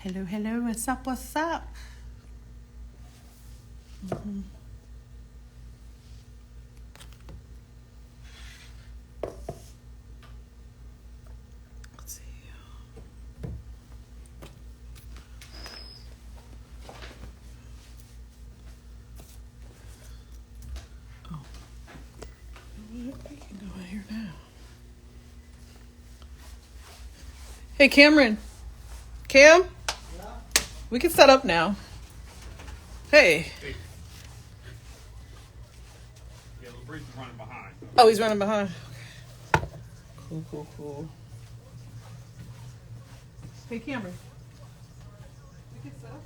Hello, hello. What's up? What's up? Let's see. Oh, we can go in here now. Hey, Cameron. Cam? Yeah? We can set up now. Hey. Yeah, LeBree's running behind. Oh, he's running behind. Cool. Hey, Cameron. We can set up now.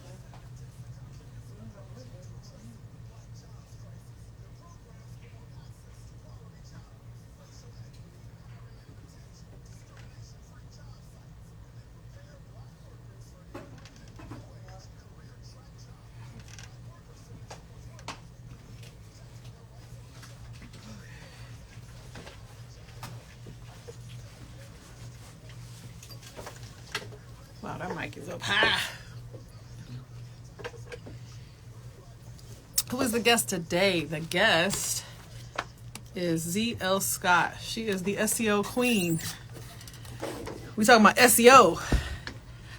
Wow, that mic is up high. Who is the guest today? The guest is ZL Scott. She is the SEO queen. We talking about SEO,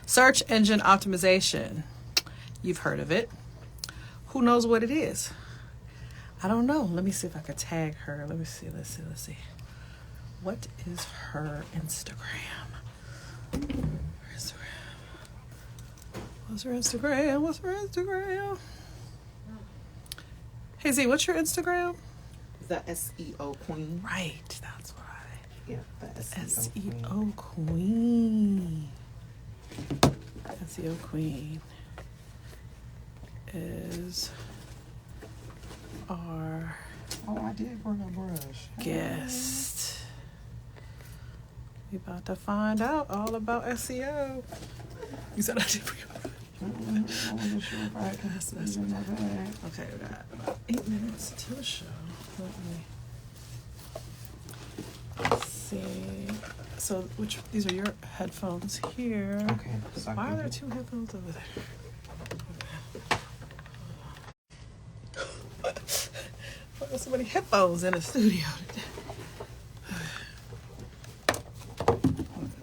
search engine optimization. You've heard of it. Who knows what it is? I don't know. Let me see if I could tag her. Let's see. What is her Instagram? What's her Instagram? Hey Z, what's your Instagram? The SEO Queen. Right, that's why. Yeah, the SEO Queen. SEO Queen is our I did bring a brush. guest. We about to find out all about SEO. You said I did bring a brush. I wasn't sure if I had to in my bag. Okay, we got about 8 minutes to the show. Let's see. So, these are your headphones here. Okay. So Why are there 2 headphones over there? Why are so many headphones in the studio today?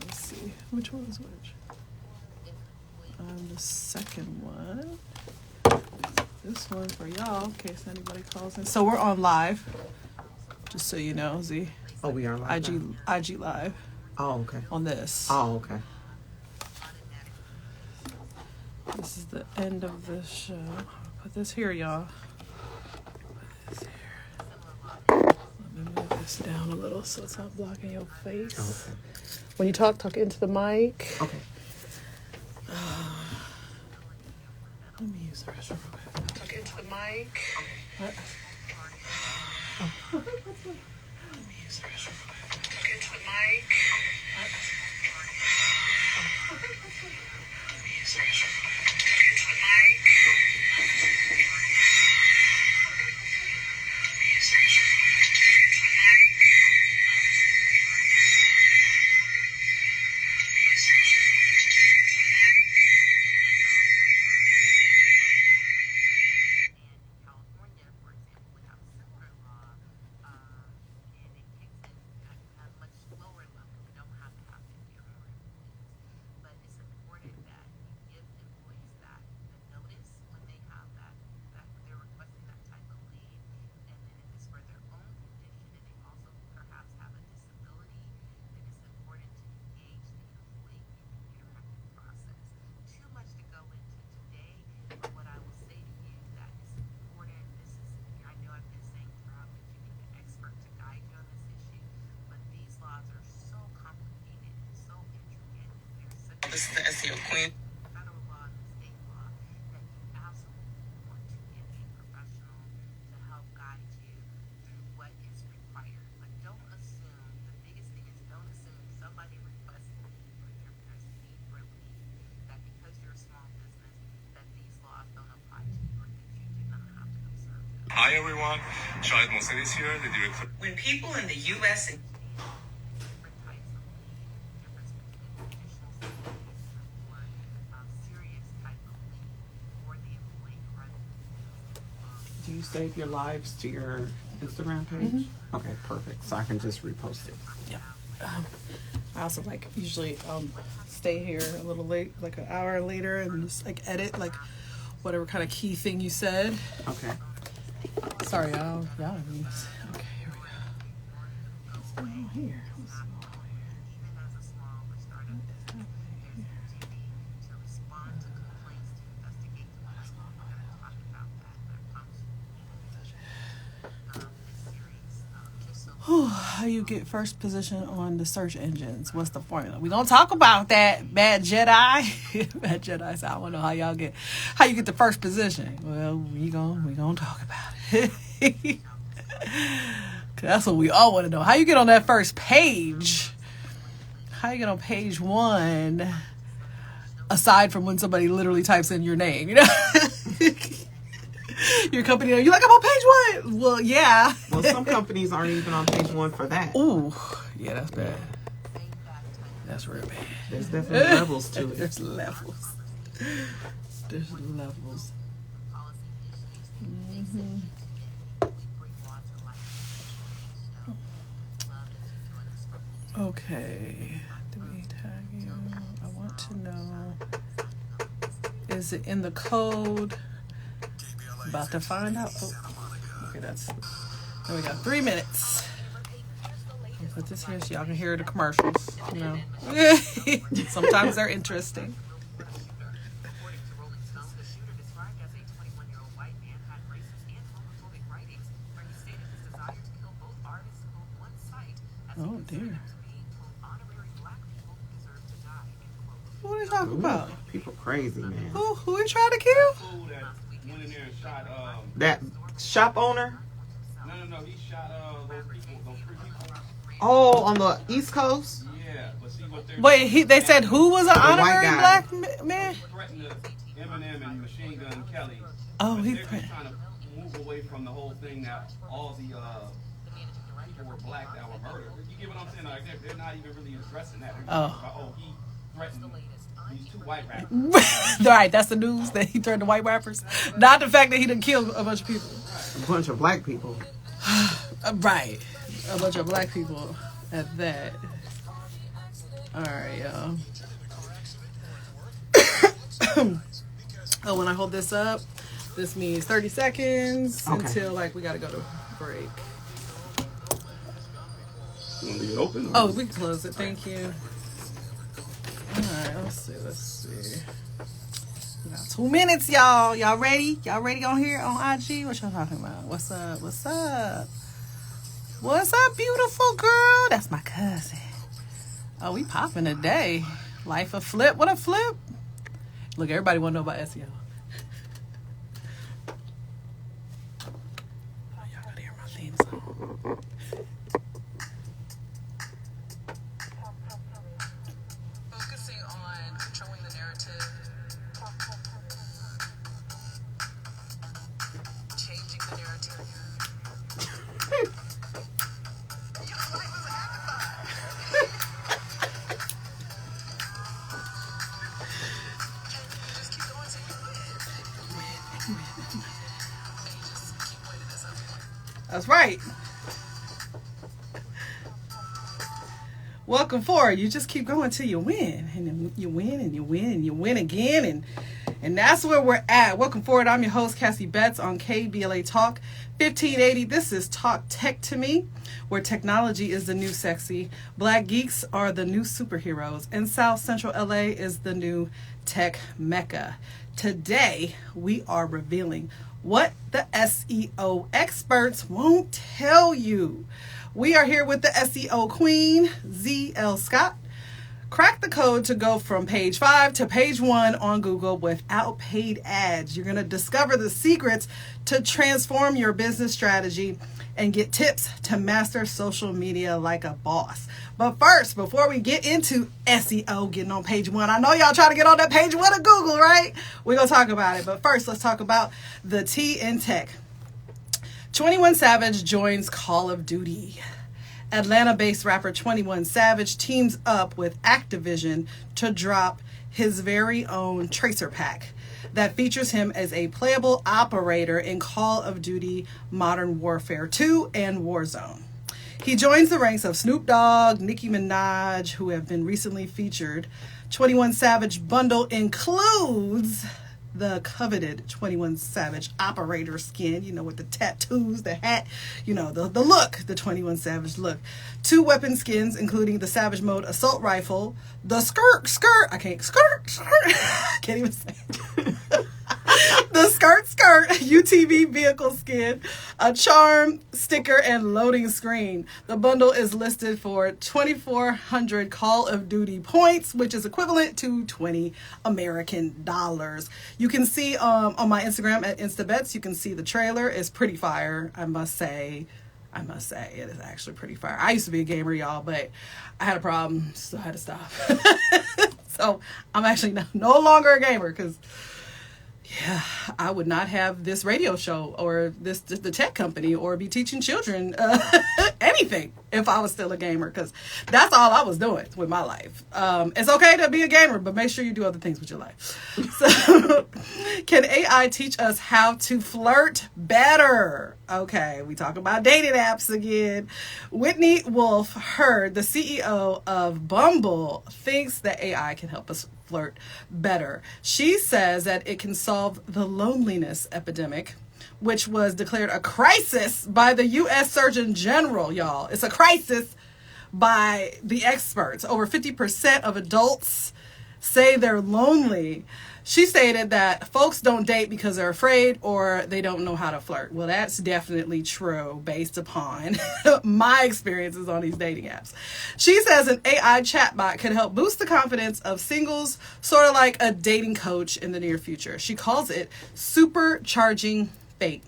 Let's see. Which one is which? The second one. This one for y'all, in case anybody calls in. So we're on live, just so you know, Z. Oh, we are live. IG live. Oh, okay. On this. Oh, okay. This is the end of the show. I'll put this here, y'all. Put this here. Let me move this down a little so it's not blocking your face. Okay. When you talk into the mic. Okay. Let me use the restroom real quick. Talk into the mic. What? Let me use the restroom real quick. Talk into the mic. What? Let me use the restroom real quick. Talk into the mic. Let me use the restroom real quick. Talk into the mic. This is the SEO Queen. Federal law and state law that you absolutely want to get a professional to help guide you through what is required. But don't assume, the biggest thing is don't assume somebody requests leave or your need for leave, that because you're a small business, that these laws don't apply to you or that you do not have to observe them. Hi everyone, Shahid Mohsen is here, the director. When people in the U.S. and Different types of leave, difference between traditional sick leave or serious you save your lives to your Instagram page? Okay, perfect. So I can just repost it. Yeah. I also usually stay here a little late, like an hour later, and just edit whatever kind of key thing you said. Okay. Sorry, y'all. Okay, here we go. What's going on here? How you get first position on the search engines? What's the formula? We're gonna talk about that, Bad Jedi. Bad Jedi. So I want to know how you get the first position. Well, we gonna talk about it. Cause that's what we all want to know. How you get on that first page? How you get on page 1? Aside from when somebody literally types in your name, your company name. You're like, I'm on page 1. Well, yeah. Well, some companies aren't even on page 1 for that. Ooh, yeah, that's bad. That's real bad. There's definitely levels to it. There's levels. There's levels. Mm-hmm. Okay. Do we tag you? I want to know. Is it in the code? About to find out. Oh, okay, we got 3 minutes. I'll put this here so y'all can hear the commercials. Sometimes they're interesting. Oh dear. What are you talking about? People crazy, man. Who are you trying to kill? Fool that went in there and shot, That shop owner? no, he shot those 3 people. Oh, on the East Coast? Yeah, but see what they're... Wait, they said who was an honorary guy. black man? Threatened Eminem and Machine Gun Kelly. Oh, But he they're just trying to move away from the whole thing that all the people were black that were murdered. You get what I'm saying? Like, they're not even really addressing that. They're just talking about, he threatened these 2 white rappers. Right, that's the news that he threatened the white rappers. Not the fact that he didn't kill a bunch of people. A bunch of black people. Right, a bunch of black people at that. All right, y'all. Oh, when I hold this up, this means 30 seconds until we gotta go to break. You want to leave it open? Oh, we can close it. Thank you. All right, let's see. We got 2 minutes, y'all. Y'all ready? Y'all ready on here on IG? What y'all talking about? What's up? What's up? What's up, beautiful girl? That's my cousin. Oh, we popping today. Life a flip. What a flip. Look, everybody want to know about SEO. Oh, y'all gotta hear my theme song. Focusing on controlling the narrative, changing the narrative. Just keep going till you win. And you just keep winning this up. That's right. Welcome forward. You just keep going till you win. And then you win and you win and you win again. And that's where we're at. Welcome forward. I'm your host, Cassie Betts on KBLA Talk 1580. This is Talk Tech to Me, where technology is the new sexy. Black geeks are the new superheroes. And South Central LA is the new tech mecca. Today, we are revealing what the SEO experts won't tell you. We are here with the SEO Queen, ZL Scott. Crack the code to go from page 5 to page 1 on Google without paid ads. You're going to discover the secrets to transform your business strategy and get tips to master social media like a boss. But first, before we get into SEO, getting on page 1, I know y'all trying to get on that page 1 of Google, right? We're going to talk about it. But first, let's talk about the T in tech. 21 Savage joins Call of Duty. Atlanta-based rapper 21 Savage teams up with Activision to drop his very own Tracer Pack that features him as a playable operator in Call of Duty Modern Warfare 2 and Warzone. He joins the ranks of Snoop Dogg, Nicki Minaj, who have been recently featured. 21 Savage bundle includes the coveted 21 Savage operator skin, with the tattoos, the hat, the look, the 21 Savage look. 2 weapon skins, including the Savage Mode assault rifle, the skirt, can't even say it. The skirt, UTV vehicle skin, a charm, sticker, and loading screen. The bundle is listed for 2,400 Call of Duty points, which is equivalent to $20 American. You can see on my Instagram at InstaBets, you can see the trailer. It's pretty fire, I must say. It is actually pretty fire. I used to be a gamer, y'all, but I had a problem, so I had to stop. So I'm actually no longer a gamer because, yeah, I would not have this radio show or the tech company or be teaching children anything if I was still a gamer, because that's all I was doing with my life. It's okay to be a gamer, but make sure you do other things with your life. So, can AI teach us how to flirt better? Okay, we talk about dating apps again. Whitney Wolf Hurd, the CEO of Bumble, thinks that AI can help us flirt better. She says that it can solve the loneliness epidemic, which was declared a crisis by the U.S. Surgeon General, y'all. It's a crisis by the experts. Over 50% of adults say they're lonely. She stated that folks don't date because they're afraid or they don't know how to flirt. Well, that's definitely true based upon my experiences on these dating apps. She says an AI chatbot could help boost the confidence of singles, sort of like a dating coach in the near future. She calls it supercharging fate.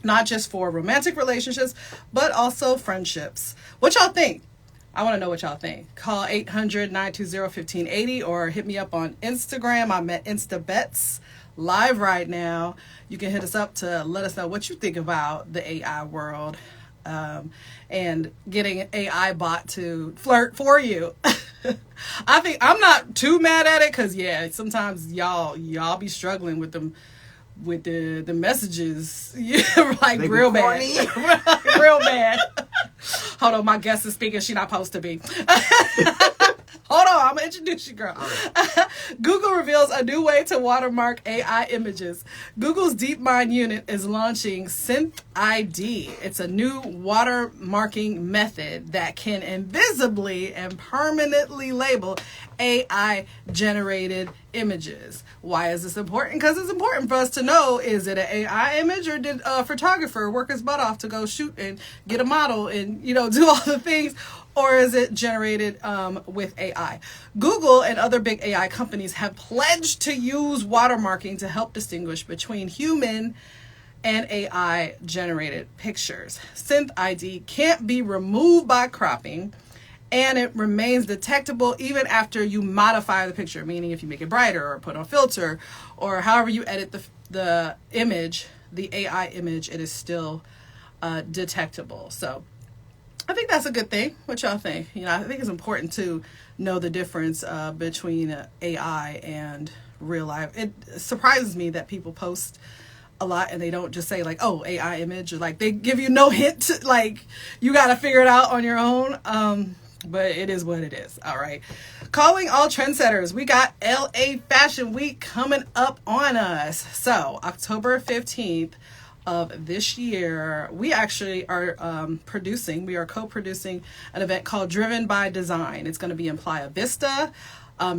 Not just for romantic relationships, but also friendships. What y'all think? I want to know what y'all think. Call 800-920-1580 or hit me up on Instagram. I'm at InstaBets live right now. You can hit us up to let us know what you think about the AI world and getting an AI bot to flirt for you. I think I'm not too mad at it because, yeah, sometimes y'all be struggling with them. With the messages, like they real bad. Real bad. Hold on, my guest is speaking. She not supposed to be. Hold on, I'm gonna introduce you, girl. Right. Google reveals a new way to watermark AI images. Google's DeepMind unit is launching Synth ID. It's a new watermarking method that can invisibly and permanently label AI-generated images. Why is this important? Because it's important for us to know, is it an AI image or did a photographer work his butt off to go shoot and get a model and, do all the things? Or is it generated with AI? Google and other big AI companies have pledged to use watermarking to help distinguish between human and AI-generated pictures. Synth ID can't be removed by cropping, and it remains detectable even after you modify the picture, meaning if you make it brighter or put on a filter or however you edit the image, the AI image, it is still detectable. So I think that's a good thing. What y'all think? I think it's important to know the difference between AI and real life. It surprises me that people post a lot and they don't just say like, oh, AI image, or like they give you no hint, like you got to figure it out on your own. But it is what it is. All right. Calling all trendsetters. We got LA Fashion Week coming up on us. So October 15th of this year, we actually are we are co-producing an event called Driven by Design. It's going to be in Playa Vista.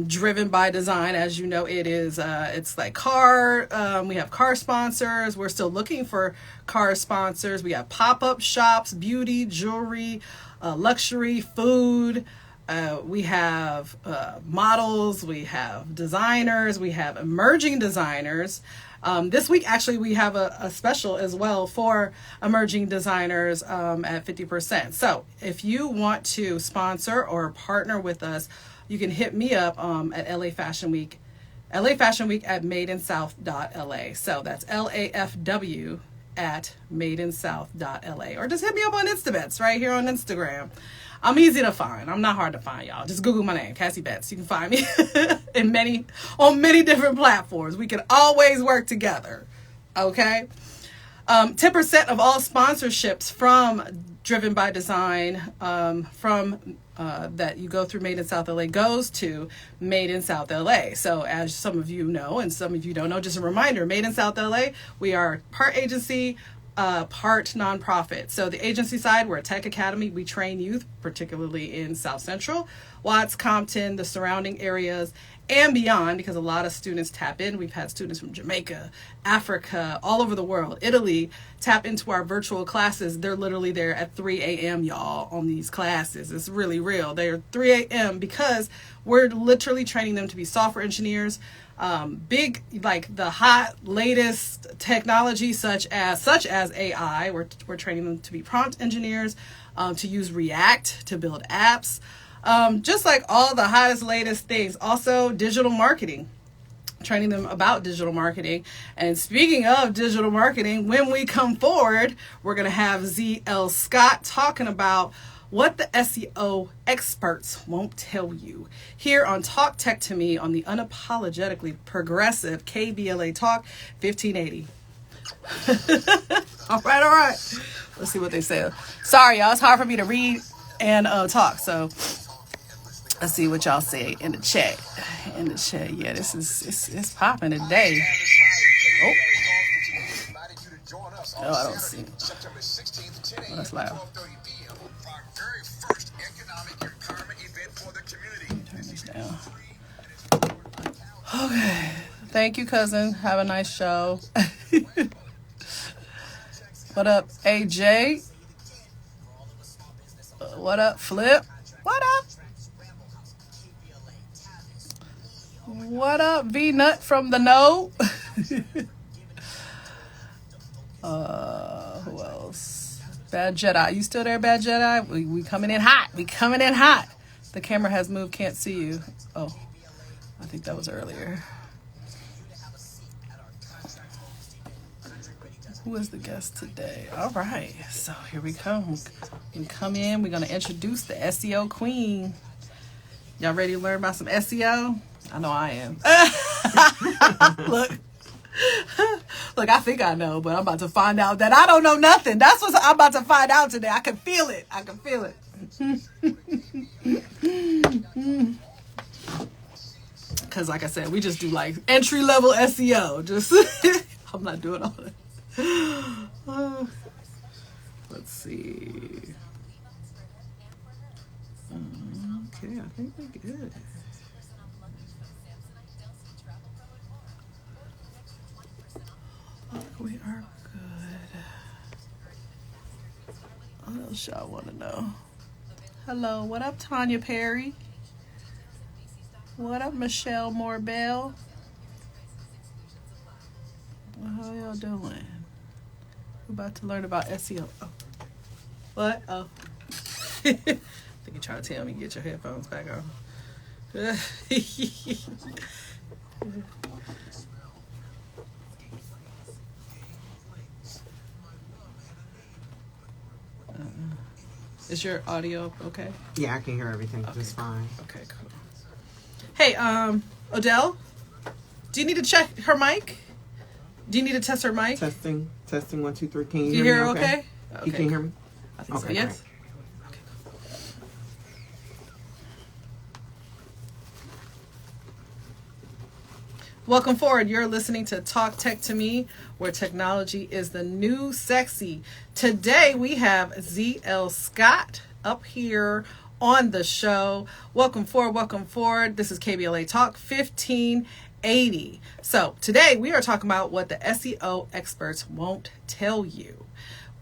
Driven by Design, as you know, it's like we have car sponsors. We're still looking for car sponsors. We have pop-up shops, beauty, jewelry, luxury, food. We have models, we have designers, we have emerging designers. This week, actually, we have a special as well for emerging designers at 50%. So if you want to sponsor or partner with us, you can hit me up at LA Fashion Week at madeinsouth.la. So that's LAFW at madeinsouth.la, or just hit me up on Instabets right here on Instagram. I'm easy to find. I'm not hard to find, y'all. Just Google my name, Cassie Betts. You can find me on many different platforms. We can always work together. Okay? 10% of all sponsorships from Driven by Design that you go through Made in South LA goes to Made in South LA. So as some of you know, and some of you don't know, just a reminder, Made in South LA, we are part agency, part nonprofit. So the agency side, we're a tech academy. We train youth, particularly in South Central, Watts, Compton, the surrounding areas, and beyond, because a lot of students tap in. We've had students from Jamaica, Africa, all over the world, Italy, tap into our virtual classes. They're literally there at 3 a.m., y'all, on these classes. It's really real. They're 3 a.m. because we're literally training them to be software engineers, big, like the hot latest technology such as AI. We're training them to be prompt engineers, to use React to build apps, just like all the hottest latest things. Also digital marketing, training them about digital marketing. And speaking of digital marketing, when we come forward, we're going to have ZL Scott talking about what the SEO experts won't tell you here on Talk Tech to Me on the unapologetically progressive KBLA Talk 1580. All right. Let's see what they say. Sorry, y'all. It's hard for me to read and talk. So let's see what y'all say in the chat. Yeah, this is it's popping today. Oh, I don't see it. Oh, that's loud. Turn this down. Okay. Thank you, cousin. Have a nice show. What up, AJ? What up, Flip? What up? What up, V-Nut from the Node? Who else? Bad Jedi. You still there, Bad Jedi? We coming in hot. The camera has moved. Can't see you. Oh, I think that was earlier. Who is the guest today? All right. So here we come. We come in. We're going to introduce the SEO Queen. Y'all ready to learn about some SEO? I know I am. Look, I think I know, but I'm about to find out that I don't know nothing. That's what I'm about to find out today. I can feel it. Because like I said, we just do like entry-level SEO. Just I'm not doing all that. Let's see. Okay, I think we're good. We are good. What else y'all want to know? Hello, what up, Tanya Perry? What up, Michelle Morbell? How y'all doing? We're about to learn about SEO. Oh. What? Oh. I think you're trying to tell me to get your headphones back on. Is your audio okay? Yeah, I can hear everything just fine. Okay, cool. Hey, Odell, do you need to check her mic? Do you need to test her mic? Testing 1, 2, 3. Can you hear me okay? You can hear me? I think so, yes. Okay, cool. Welcome forward. You're listening to Talk Tech to Me, where technology is the new sexy. Today we have ZL Scott up here on the show. Welcome forward. This is KBLA Talk 1580. So today we are talking about what the SEO experts won't tell you.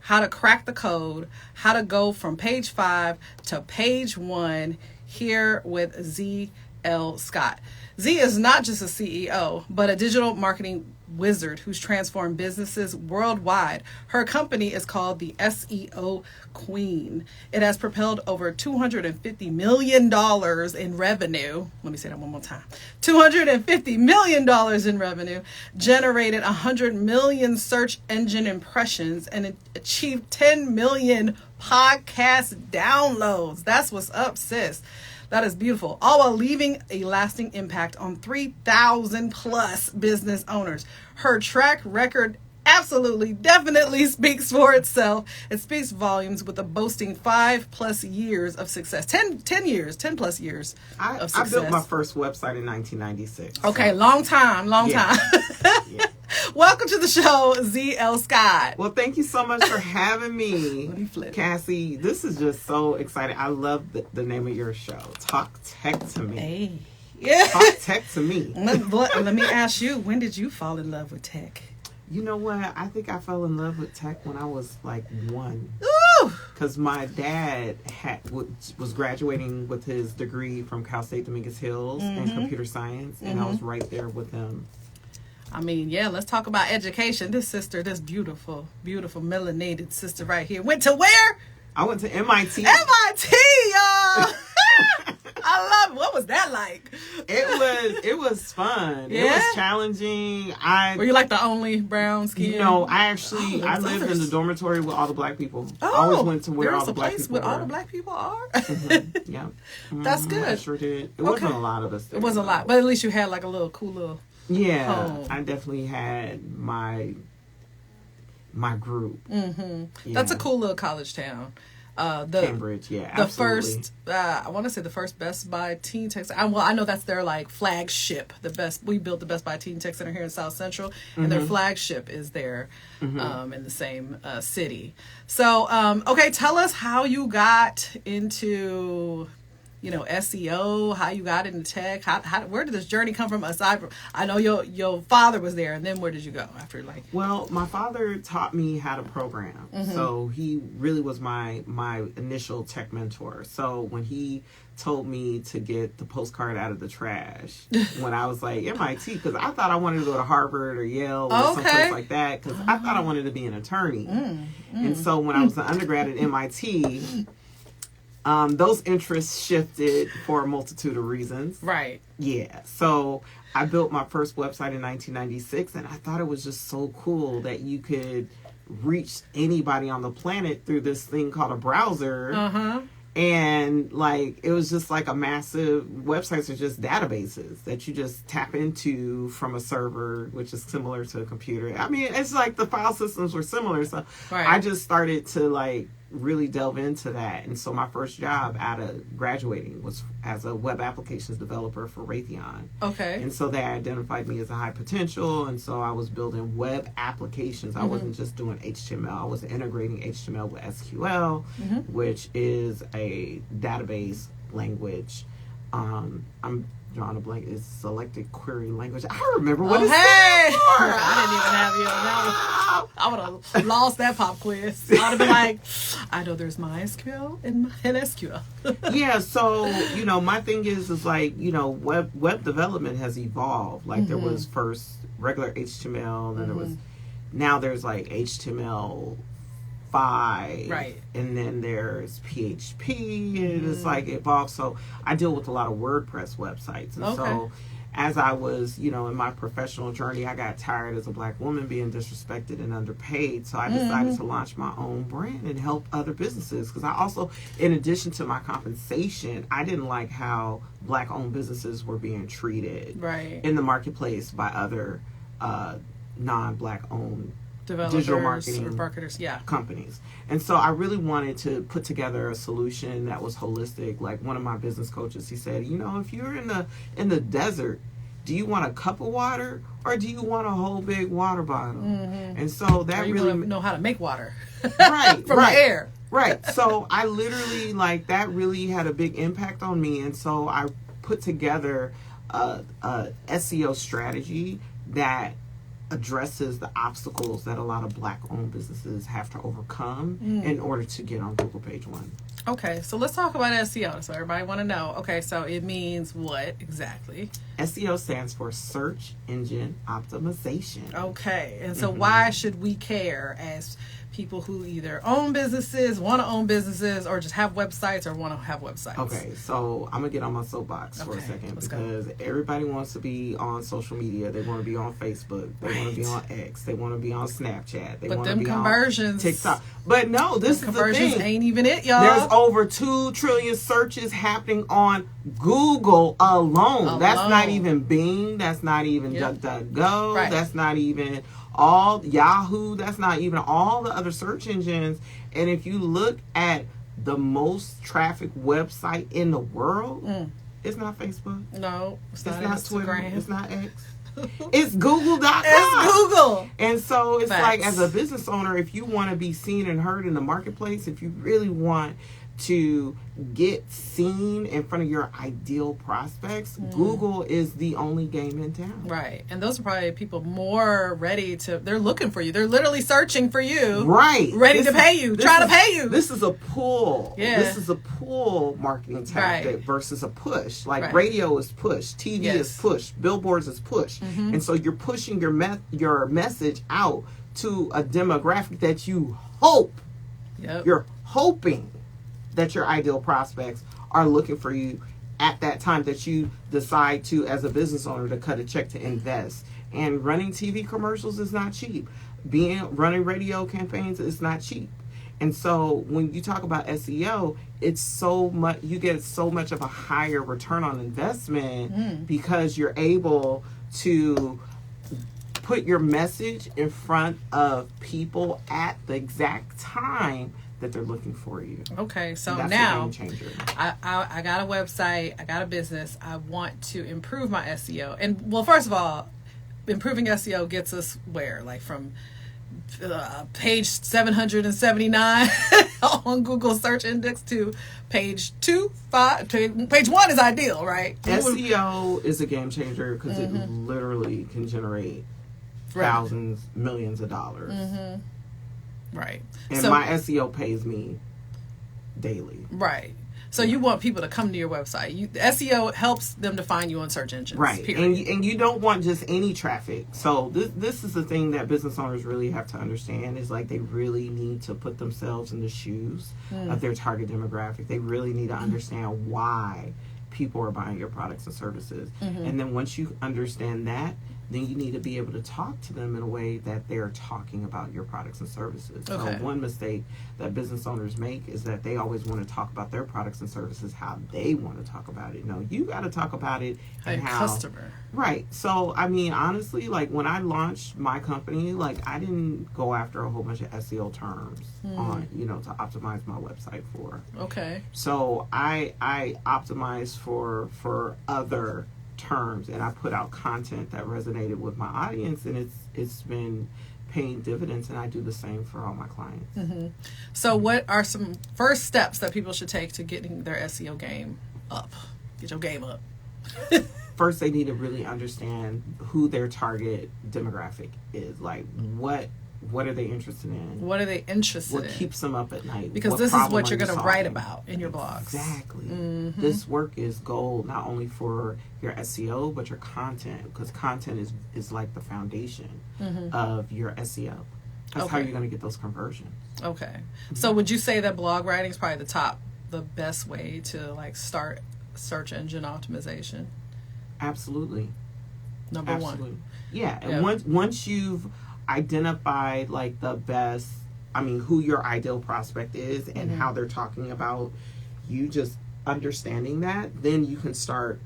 How to crack the code, how to go from page 5 to page 1 here with ZL Scott. Z is not just a CEO, but a digital marketing wizard who's transformed businesses worldwide. Her company is called the SEO Queen. It has propelled over $250 million in revenue. Let me say that one more time. $250 million in revenue, generated 100 million search engine impressions, and it achieved 10 million podcast downloads. That's what's up, sis. That is beautiful. All while leaving a lasting impact on 3,000 plus business owners. Her track record absolutely, definitely speaks for itself. It speaks volumes, with a boasting 5+ years of success. 10 plus years of success. I built my first website in 1996. Okay, so. long time. Yeah. Welcome to the show, ZL Scott. Well, thank you so much for having me, Let me flip. Cassie. This is just so exciting. I love the name of your show. Talk Tech to Me. Hey. Yeah. Talk Tech to Me. Let me ask you, when did you fall in love with tech? You know what? I think I fell in love with tech when I was like 1. Ooh! Because my dad was graduating with his degree from Cal State Dominguez Hills in computer science, and I was right there with him. I mean, yeah, let's talk about education. This sister, this beautiful, beautiful melanated sister right here, went to where? I went to MIT. MIT, y'all! I love it. What was that like? It was fun. Yeah? It was challenging. Were you like the only brown skin? You know, I lived in the dormitory with all the black people. I always went to where all the black people where were. all the black people are? Yeah. That's good. I sure did. It wasn't a lot of us there. It wasn't a lot, but at least you had like a little cool little home. I definitely had my group. Mm-hmm. Yeah. That's a cool little college town. Cambridge, yeah, the absolutely. First, I want to say the first Best Buy Teen Tech. I know that's their like flagship. We built the Best Buy Teen Tech Center here in South Central, and their flagship is there, in the same city. So, okay, tell us how you got into, SEO, how you got into tech. Where did this journey come from? Aside from, I know your father was there, and then where did you go after Well, my father taught me how to program, so he really was my initial tech mentor. So when he told me to get the postcard out of the trash when I was like MIT, because I thought I wanted to go to Harvard or Yale or someplace like that, because I thought I wanted to be an attorney. And so when I was an undergrad at MIT, those interests shifted for a multitude of reasons. Right. Yeah. So I built my first website in 1996, and I thought it was just so cool that you could reach anybody on the planet through this thing called a browser. And it was just like a massive, websites are just databases that you just tap into from a server, which is similar to a computer. I mean, it's like the file systems were similar. So I just started to really delve into that. And so my first job out of graduating was as a web applications developer for Raytheon. Okay. And so they identified me as a high potential, and so I was building web applications. I wasn't just doing HTML. I was integrating HTML with SQL, which is a database language. I'm drawing a blank. It's selected query language. I remember what it stands for. I didn't even have you. I would have lost that pop quiz. I would have been like, I know there's MySQL and SQL. Yeah, so, my thing is web development has evolved. There was first regular HTML, then now there's HTML5, right? And then there's PHP, and it's evolved. So I deal with a lot of WordPress websites, and so as I was, in my professional journey, I got tired as a black woman being disrespected and underpaid. So I decided to launch my own brand and help other businesses. Because I also, in addition to my compensation, I didn't like how black-owned businesses were being treated in the marketplace by other non-black-owned developers, digital marketing or marketers, companies. And so I really wanted to put together a solution that was holistic. Like one of my business coaches, he said, if you're in the desert, do you want a cup of water or do you want a whole big water bottle? And so that really know how to make water, right, from the air, right. So I literally that really had a big impact on me, and so I put together a SEO strategy that addresses the obstacles that a lot of black-owned businesses have to overcome in order to get on Google page 1. Okay, so let's talk about SEO. So everybody want to know. Okay, so it means what exactly? SEO stands for Search Engine Optimization. Okay, and so why should we care as people who either own businesses, want to own businesses, or just have websites or want to have websites? Okay, so I'm going to get on my soapbox for a second because everybody wants to be on social media. They want to be on Facebook. They want to be on X. They want to be on Snapchat. They want to be conversions, on TikTok. But no, this is the conversions thing. Ain't even it, y'all. There's over 2 trillion searches happening on Google alone. That's not even Bing. That's not even DuckDuckGo. Right. That's not even all Yahoo. That's not even all the other search engines. And if you look at the most traffic website in the world, it's not Facebook. No, it's not Twitter. Instagram. It's not X. It's Google.com. It's Google. And so it's Facts. like, as a business owner, if you want to be seen and heard in the marketplace, if you really want to get seen in front of your ideal prospects, Google is the only game in town. Right. And those are probably people more ready to, they're looking for you. They're literally searching for you. Right. Ready to pay you. Trying to pay you. This is a pull. Yeah. This is a pull marketing tactic versus a push. Like radio is push. TV is push. Billboards is push. And so you're pushing your message out to a demographic that you hope, you're hoping that your ideal prospects are looking for you at that time that you decide to, as a business owner, to cut a check to invest. And running TV commercials is not cheap. Running radio campaigns is not cheap. And so when you talk about SEO, it's so much, you get so much of a higher return on investment because you're able to put your message in front of people at the exact time that they're looking for you. Okay, so that's now a game changer. I got a website, I got a business, I want to improve my SEO. And well, first of all, improving SEO gets us where? Like from page 779 on Google search index to page 1 is ideal, right? SEO is a game changer because it literally can generate thousands, millions of dollars. Right. And so, my SEO pays me daily. Right. So you want people to come to your website. The SEO helps them to find you on search engines. Right. Period. And you don't want just any traffic. So this is the thing that business owners really have to understand is like they really need to put themselves in the shoes of their target demographic. They really need to understand why people are buying your products and services. And then once you understand that, then you need to be able to talk to them in a way that they're talking about your products and services. Okay. So one mistake that business owners make is that they always want to talk about their products and services how they want to talk about it. No, you got to talk about it and how customer. Right. So, I mean, honestly, like when I launched my company, like I didn't go after a whole bunch of SEO terms on, to optimize my website for. Okay. So I optimized for other terms, and I put out content that resonated with my audience, and it's been paying dividends, and I do the same for all my clients. So what are some first steps that people should take to getting their SEO game up? Get your game up. First, they need to really understand who their target demographic is. Like, what are they interested in? What are they interested in? What keeps them up at night? Because this is what you're going to write about in your blogs. Exactly. This work is gold, not only for your SEO, but your content. Because content is like the foundation of your SEO. That's how you're going to get those conversions. Okay. So would you say that blog writing is probably the best way to like start search engine optimization? Absolutely. Number one. Yeah. And once you've identified like the best, who your ideal prospect is and how they're talking about you, just understanding that, then you can start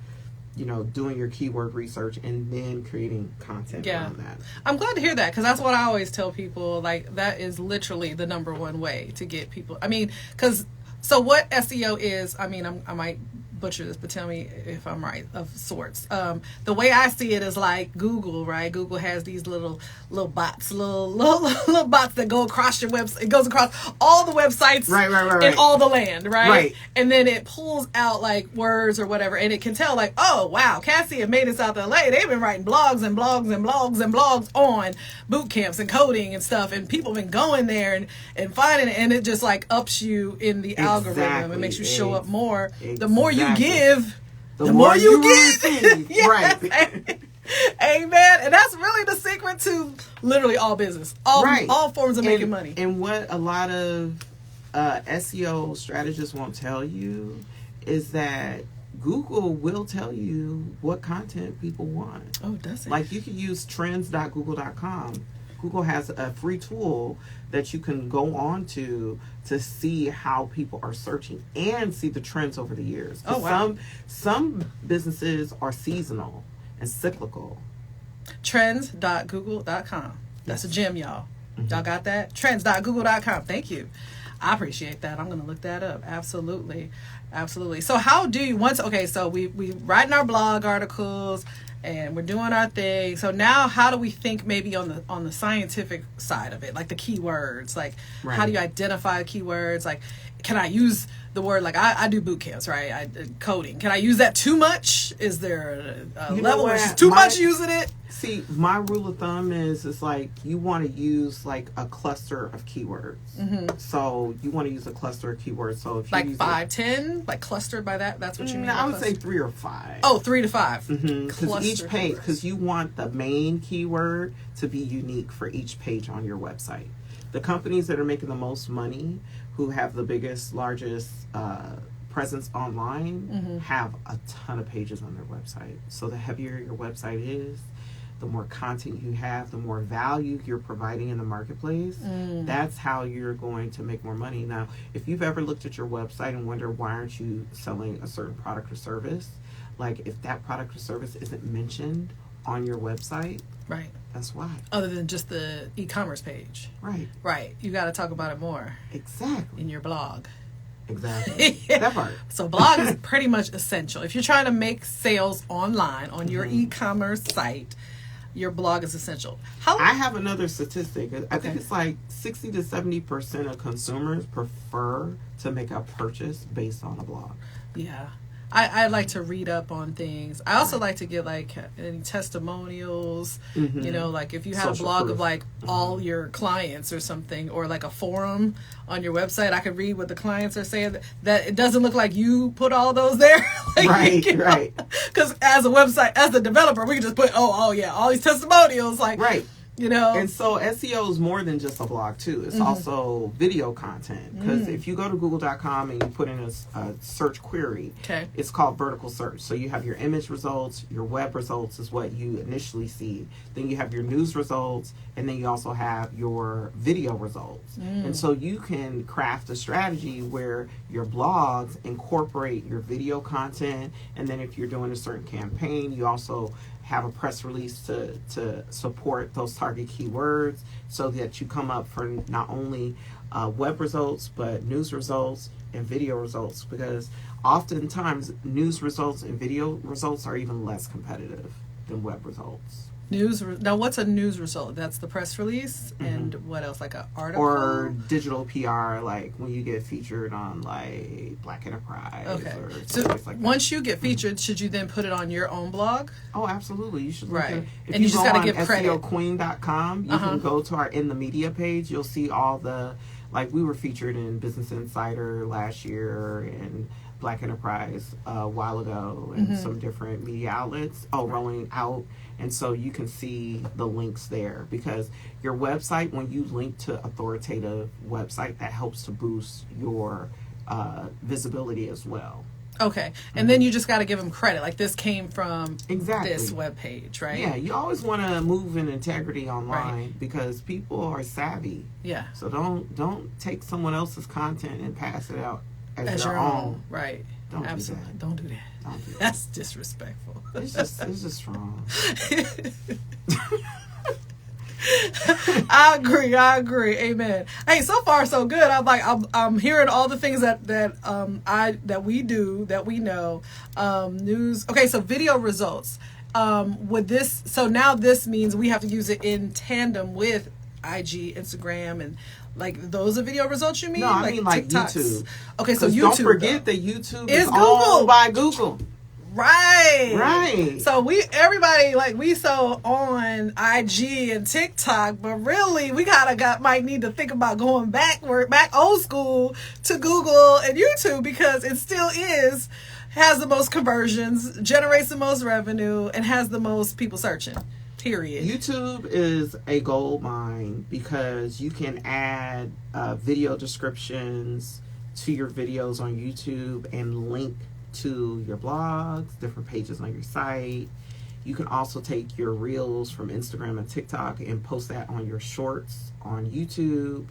doing your keyword research and then creating content around that. I'm glad to hear that, because that's what I always tell people. Like, that is literally the number one way to get people. So what SEO is, I might butcher this, but tell me if I'm right, of sorts. The way I see it is like Google, right? Google has these little bots, little bots that go across your website. It goes across all the websites in all the land, right? And then it pulls out like words or whatever, and it can tell like, oh wow, Cassie and made it out to LA. They've been writing blogs and blogs and blogs and blogs on boot camps and coding and stuff, and people have been going there and finding it, and it just like ups you in the algorithm. It makes you show up more. The more you give, the more you get. Yes. Right. Amen. And that's really the secret to literally all business, all forms of making money. And what a lot of SEO strategists won't tell you is that Google will tell you what content people want. Oh, does it? Like you could use trends.google.com. Google has a free tool that you can go on to see how people are searching and see the trends over the years. Oh, wow. Some businesses are seasonal and cyclical. Trends.google.com. That's a gem, y'all. Y'all got that? Trends.google.com. Thank you. I appreciate that. I'm going to look that up. Absolutely. Absolutely. So how do you so we writing our blog articles and we're doing our thing. So now how do we think maybe on the scientific side of it, like the keywords, like how do you identify keywords? Like, can I use the word, like I do boot camps, right? Coding. Can I use that too much? Is there a level where it's too much using it? See, my rule of thumb is it's like you want to use like a cluster of keywords. Mm-hmm. So you want to use a cluster of keywords. So if you like use 5, 10, like clustered by that, that's what you mean? I would say 3 or 5. Oh, 3 to 5. Because each page, because you want the main keyword to be unique for each page on your website. The companies that are making the most money, who have the biggest, largest presence online, have a ton of pages on their website. So the heavier your website is, the more content you have, the more value you're providing in the marketplace. That's how you're going to make more money. Now, if you've ever looked at your website and wonder why aren't you selling a certain product or service, like if that product or service isn't mentioned on your website, right, that's why. Other than just the e-commerce page. Right. You got to talk about it more. Exactly. In your blog. Exactly. That part. So blog is pretty much essential. If you're trying to make sales online on your e-commerce site, your blog is essential. I have another statistic. I think it's like 60 to 70% of consumers prefer to make a purchase based on a blog. Yeah. I like to read up on things. I also like to get like any testimonials, you know, like if you had Social a blog proof. of like all your clients or something, or like a forum on your website, I could read what the clients are saying, that it doesn't look like you put all those there. Like, right. Because as a website, as a developer, we can just put, oh yeah, all these testimonials, like, right. You know. And so SEO is more than just a blog too. It's also video content. Because if you go to google.com and you put in a search query, it's called vertical search. So you have your image results, your web results is what you initially see. Then you have your news results, and then you also have your video results. And so you can craft a strategy where your blogs incorporate your video content, and then if you're doing a certain campaign, you also have a press release to support those target keywords, so that you come up for not only web results, but news results and video results, because oftentimes news results and video results are even less competitive than web results. Now, what's a news result? That's the press release, and what else? Like an article or digital PR, like when you get featured on like Black Enterprise. Okay, or so like that. Once you get featured, should you then put it on your own blog? Oh, absolutely. You should look at, if and you just got to give credit. SEOqueen.com, you can go to our In the Media page. You'll see all the, like we were featured in Business Insider last year and Black Enterprise a while ago, and some different media outlets rolling out. And so you can see the links there, because your website, when you link to authoritative website, that helps to boost your visibility as well. Okay. And then you just got to give them credit. Like, this came from this web page, right? Yeah, you always want to move in integrity online, because people are savvy. Yeah. So don't take someone else's content and pass it out as your own. Right. Don't Absolutely. do that. Don't do that. Don't do that. That's disrespectful. It's just wrong. I agree. Amen. Hey, so far so good. I'm hearing all the things that we do, that we know. News. Okay, so video results. With this, so now this means we have to use it in tandem with IG, Instagram, and like those are video results. You mean? No, I mean like TikToks. YouTube. Okay, so YouTube. Don't forget that YouTube is Google. owned by Google. Right. So everybody we so on IG and TikTok, but really we might need to think about going back old school to Google and YouTube, because it still has the most conversions, generates the most revenue, and has the most people searching. Period. YouTube is a gold mine because you can add video descriptions to your videos on YouTube and link to your blogs, different pages on your site. You can also take your reels from Instagram and TikTok and post that on your shorts on YouTube.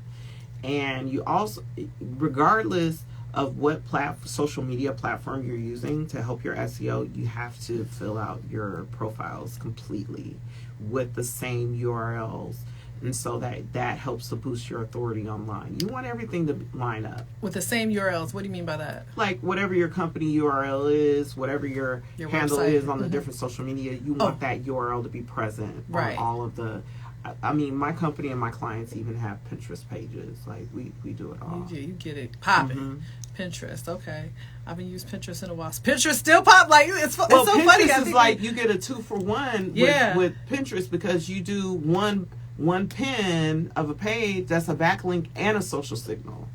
And you also, regardless of what social media platform you're using to help your SEO, you have to fill out your profiles completely with the same URLs. And so that helps to boost your authority online. You want everything to line up. With the same URLs? What do you mean by that? Like whatever your company URL is, whatever your handle website is on the different social media, you want that URL to be present on all of the... I mean, my company and my clients even have Pinterest pages. Like, we do it all. You get it popping. Mm-hmm. Pinterest, okay. I haven't used Pinterest in a while. Pinterest still pop, like, it's so Pinterest funny. Pinterest is like, you get a 2-for-1 with Pinterest, because you do one pin of a page that's a backlink and a social signal.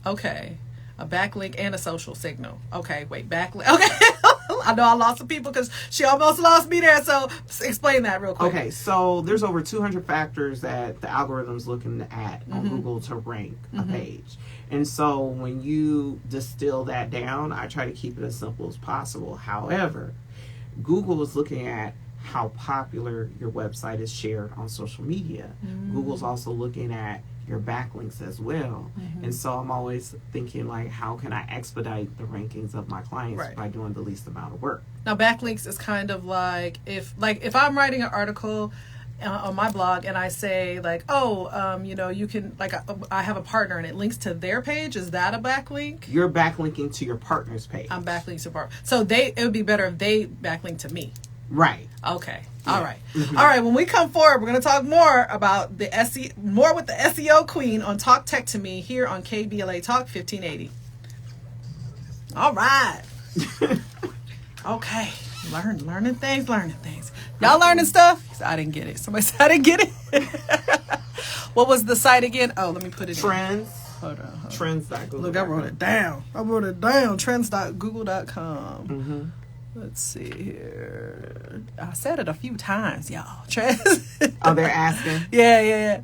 Okay. A backlink and a social signal. Okay, wait, backlink. Okay. I know I lost some people because she almost lost me there. So explain that real quick. Okay, so there's over 200 factors that the algorithm's looking at on Google to rank a page. And so when you distill that down, I try to keep it as simple as possible. However, Google is looking at how popular your website is shared on social media. Google's also looking at your backlinks as well. And so I'm always thinking, like, how can I expedite the rankings of my clients by doing the least amount of work? Now, backlinks is kind of like if I'm writing an article on my blog and I say like, you can, like, I have a partner and it links to their page. Is that a backlink? You're backlinking to your partner's page. I'm backlinking to partner. So it would be better if they backlink to me. Right. Okay. Yeah. All right. All right. When we come forward, we're going to talk more about the more with the SEO Queen on Talk Tech to Me here on KBLA Talk 1580. All right. Okay. Learning things. Y'all learning stuff? I didn't get it. Somebody said I didn't get it. What was the site again? Oh, let me put it Trends. in. Hold on. Trends.google.com. Look, I wrote it down. Trends.google.com. Let's see here. I said it a few times, y'all. Oh, they're asking? Yeah.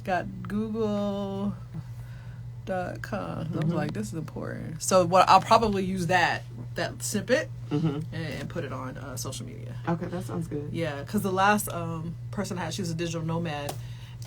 Got Google.com. I was like, this is important. So I'll probably use that snippet and put it on social media. Okay, that sounds good. Yeah, because the last person I had, she was a digital nomad.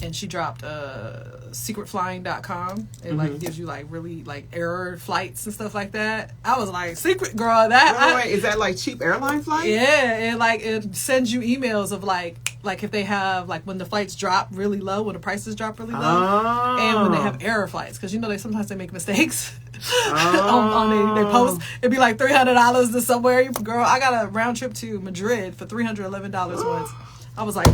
And she dropped secretflying.com. It like gives you like really like error flights and stuff like that. I was like, secret girl, wait, is that like cheap airline flights? Yeah, it sends you emails of like if they have like when the flights drop really low, when the prices drop really low, and when they have error flights, because they sometimes they make mistakes. on they post, it'd be like $300 to somewhere. Girl, I got a round trip to Madrid for $311 once. I was like,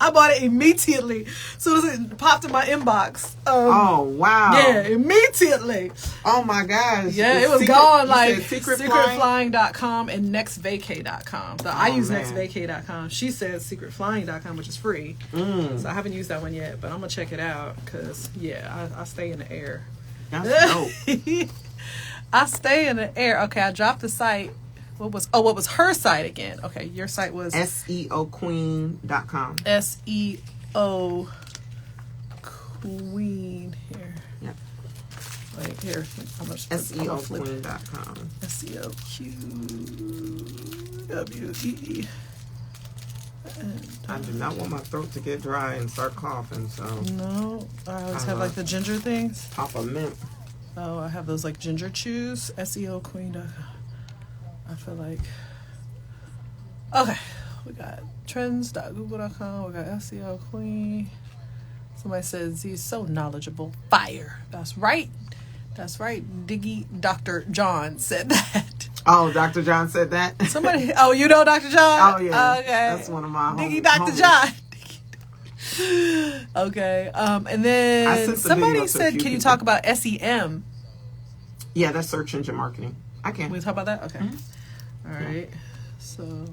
I bought it immediately. As soon as it popped in my inbox. Oh, wow. Yeah, immediately. Oh, my gosh. Yeah, it was gone. Like secretflying.com and nextvacay.com. So I use nextvacay.com. She says secretflying.com, which is free. So I haven't used that one yet, but I'm going to check it out because, I stay in the air. That's dope. I stay in the air. Okay, I dropped the site. What was her site again? Okay, your site was SEOqueen.com. SEO Queen here. Yeah. Wait, here. How much? SEOqueen.com. SEOQWEE. I do not want my throat to get dry and start coughing, so. No, I always have like the ginger things. Pop a mint. Oh, I have those like ginger chews. SEOqueen.com. I feel like, okay, We got trends.google.com. We got SEO Queen. Somebody says he's so knowledgeable. Fire. That's right. That's right. Diggy Dr. John said that. Oh, Dr. John said that? Somebody. Oh, you know Dr. John? Oh, yeah. Okay. That's one of my Diggy Dr. John. Okay. And then somebody said, can you talk about SEM? Yeah, that's search engine marketing. I can. We talk about that? Okay. All right. So,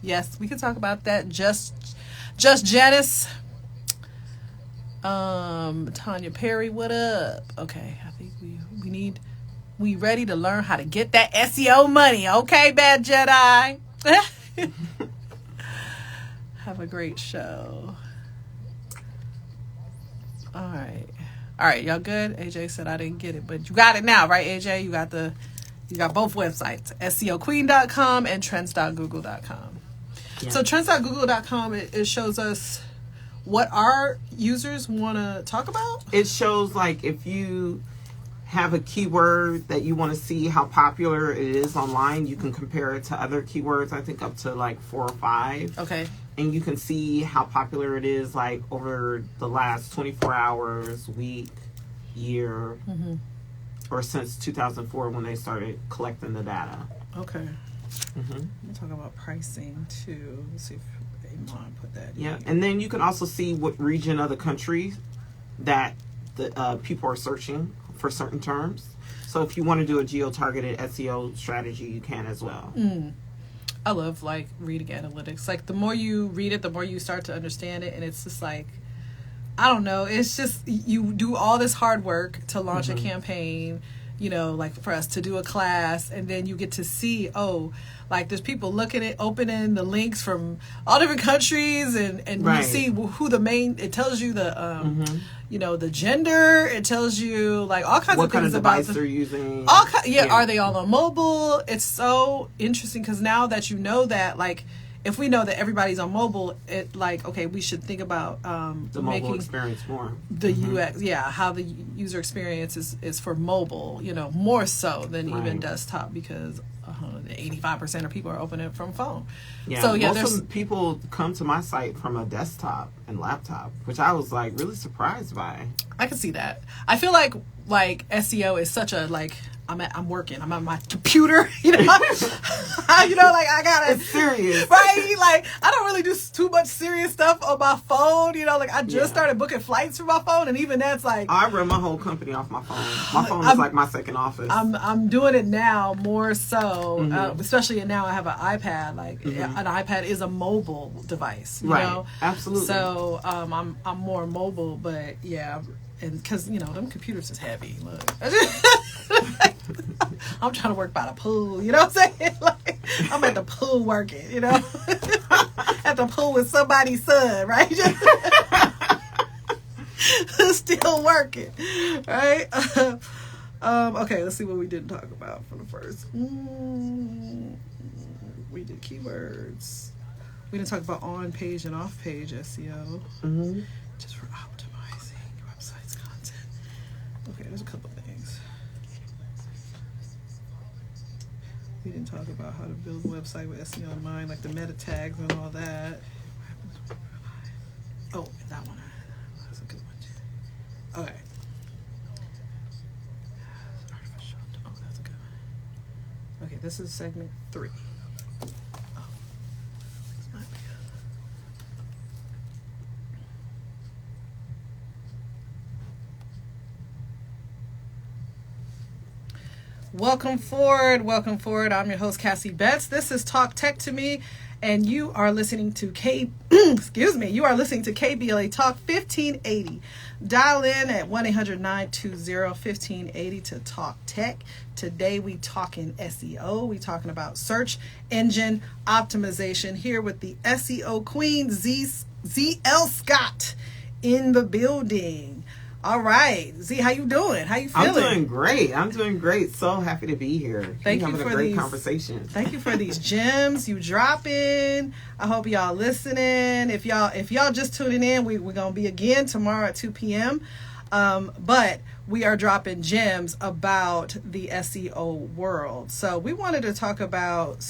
yes, we can talk about that. Just Janice. Tanya Perry, what up? Okay, I think we ready to learn how to get that SEO money. Okay, Bad Jedi. Have a great show. All right, y'all good? AJ said I didn't get it, but you got it now, right, AJ? You got both websites, SEOqueen.com and trends.google.com. Yeah. So trends.google.com, it shows us what our users want to talk about. It shows like if you have a keyword that you want to see how popular it is online, you can compare it to other keywords, I think up to like 4 or 5. Okay. And you can see how popular it is like over the last 24 hours, week, year, or since 2004 when they started collecting the data. Okay. We'll talk about pricing too. Let's see if Amon put that in. Yeah, and then you can also see what region of the country that the people are searching for certain terms. So if you want to do a geo-targeted SEO strategy, you can as well. I love like reading analytics. Like the more you read it, the more you start to understand it, and it's just like, I don't know. It's just you do all this hard work to launch a campaign, you know, like for us to do a class, and then you get to see, oh, like there's people looking at opening the links from all different countries, and you see who the main. It tells you the you know, the gender. It tells you like all kinds of things about device they're using. Are they all on mobile? It's so interesting because now that you know that, like, if we know that everybody's on mobile, it like, okay, we should think about the mobile experience more. The UX, how the user experience is for mobile, you know, more so than even desktop, because 85% of people are opening it from phone. Yeah, so most of people come to my site from a desktop and laptop, which I was like really surprised by. I can see that. I feel like SEO is such a like. I'm working. I'm on my computer, you know. You know, like I gotta. It's serious, right? Like I don't really do too much serious stuff on my phone. You know, like I just started booking flights from my phone, and even that's like. I run my whole company off my phone. My phone is like my second office. I'm doing it now more so, especially now I have an iPad. Like an iPad is a mobile device, you know? Absolutely. So I'm more mobile, but yeah, and because you know them computers is heavy. Look. I'm trying to work by the pool, you know what I'm saying? Like, I'm at the pool working, you know? At the pool with somebody's son, right? Still working, right? Okay, let's see what we didn't talk about for the first. We did keywords. We didn't talk about on-page and off-page SEO. Just for optimizing your website's content. Okay, there's a couple things. We didn't talk about how to build a website with SEO in mind, like the meta tags and all that. Oh, that one. That's a good one too. Okay. Artificial. Oh, that's a good one. Okay, this is segment 3. Oh, this might be good. Welcome forward. I'm your host, Cassie Betts. This is Talk Tech to Me, and you are listening to you are listening to KBLA Talk 1580. Dial in at 1-800-920-1580 to talk tech. Today we talking SEO. We talking about search engine optimization here with the SEO Queen ZL Scott in the building. All right. Z, how you doing? How you feeling? I'm doing great. So happy to be here. Thank you for a great conversation. Thank you for these gems you dropping. I hope y'all listening. If y'all just tuning in, we're going to be again tomorrow at 2 p.m. But we are dropping gems about the SEO world. So we wanted to talk about,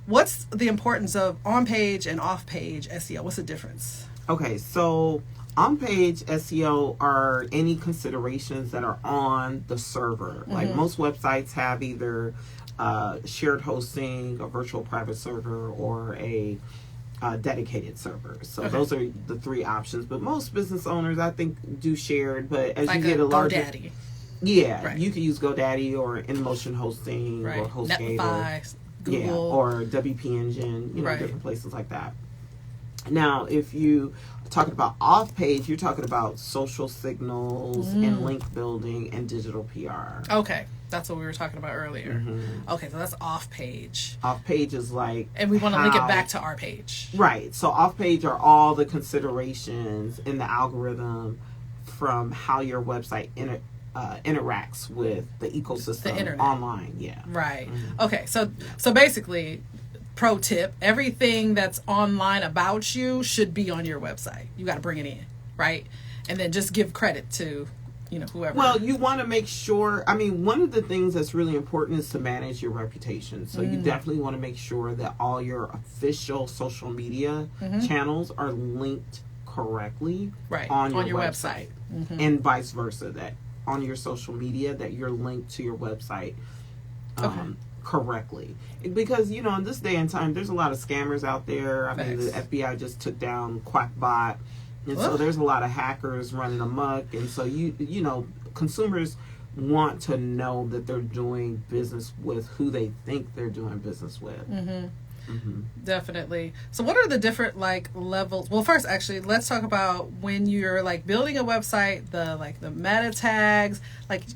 what's the importance of on-page and off-page SEO? What's the difference? Okay, so on-page SEO are any considerations that are on the server. Like most websites have either shared hosting, a virtual private server, or a dedicated server. So those are the three options. But most business owners, I think, do shared. But as Like you get a larger, GoDaddy. yeah, Right. you can use GoDaddy or InMotion Hosting or HostGator, Netlify, Google. yeah, or WP Engine, you know, Right. different places like that. Now, if you talking about off page, you're talking about social signals and link building and digital PR. Okay, that's what we were talking about earlier. Okay, so that's off page. Off page is like, And we want to link it how- back to our page. Right. So off page are all the considerations in the algorithm from how your website interacts with the ecosystem The internet. online. Yeah. Right. Okay, so basically, pro tip, everything that's online about you should be on your website. You got to bring it in, right? And then just give credit to, whoever. Well, you want to make sure, I mean, one of the things that's really important is to manage your reputation. So you definitely want to make sure that all your official social media channels are linked correctly right, on your website. And vice versa, that on your social media that you're linked to your website correctly. Because, in this day and time, there's a lot of scammers out there. I mean, the FBI just took down Quackbot. And so there's a lot of hackers running amok. And so, consumers want to know that they're doing business with who they think they're doing business with. Definitely. So what are the different levels? Well, first, actually, let's talk about when you're building a website, the meta tags.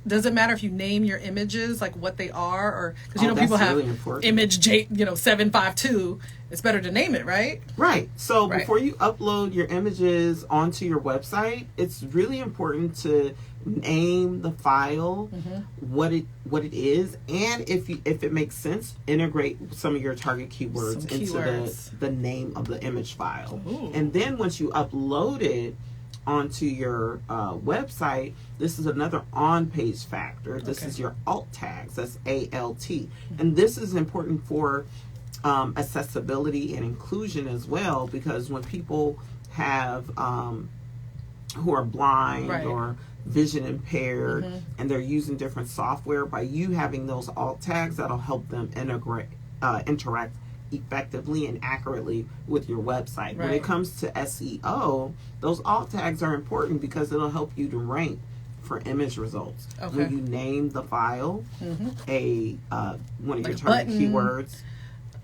Does it matter if you name your images, what they are, or because people have really important. image 752? It's better to name it, right? Right. So Right. before you upload your images onto your website, it's really important to name the file, what it is, and if it makes sense, integrate some of your target keywords into the name of the image file. Ooh. And then once you upload it onto your website, this is another on-page factor. This is your alt tags. That's ALT, and this is important for accessibility and inclusion as well, because when people have who are blind or vision impaired and they're using different software, by you having those alt tags, that'll help them interact effectively and accurately with your website. When it comes to SEO, those alt tags are important because it'll help you to rank for image results. When you name the file one of your target keywords.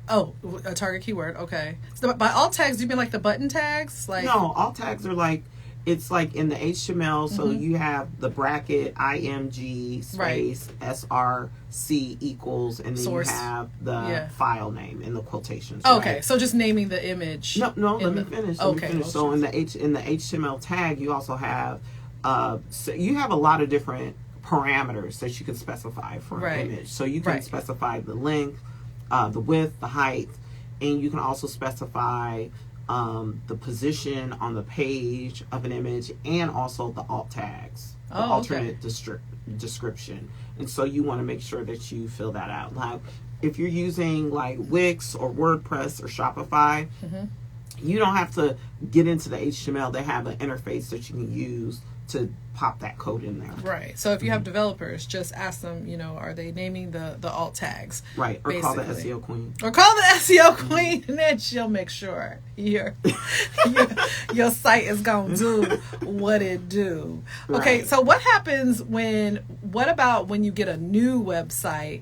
Oh, a target keyword. Okay. So by alt tags, do you mean the button tags? No, alt tags are it's in the HTML. So you have the bracket IMG space SRC equals, and then source. You have the file name in the quotations. Okay, right? so just naming the image. No. Let me finish. Okay. So in the HTML tag, you also have so you have a lot of different parameters that you can specify for an image. So you can specify the length, the width, the height, and you can also specify the position on the page of an image, and also the alt tags, the alternate description. And so you want to make sure that you fill that out. If you're using Wix or WordPress or Shopify, you don't have to get into the HTML. They have an interface that you can use to pop that code in there. Right. So if you have developers, just ask them, are they naming the alt tags? Right. Or call the basically. SEO queen. Or call the SEO queen, and then she'll make sure your site is going to do what it do. Okay, Right. so what about when you get a new website,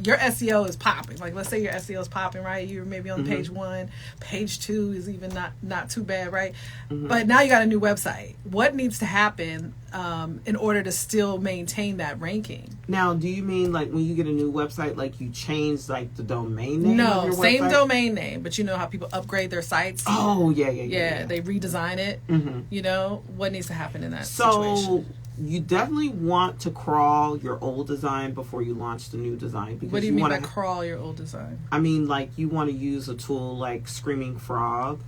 your SEO is popping. Let's say your SEO is popping, right? You're maybe on page 1, page 2 is even not too bad, right? But now you got a new website. What needs to happen in order to still maintain that ranking? Now, do you mean when you get a new website, you change the domain name? No, of your same website? domain name, but you know how people upgrade their sites? Oh, yeah. They redesign it. What needs to happen in that So situation? you definitely want to crawl your old design before you launch the new design. Because What do you mean by wanna, crawl your old design? I mean, you want to use a tool like Screaming Frog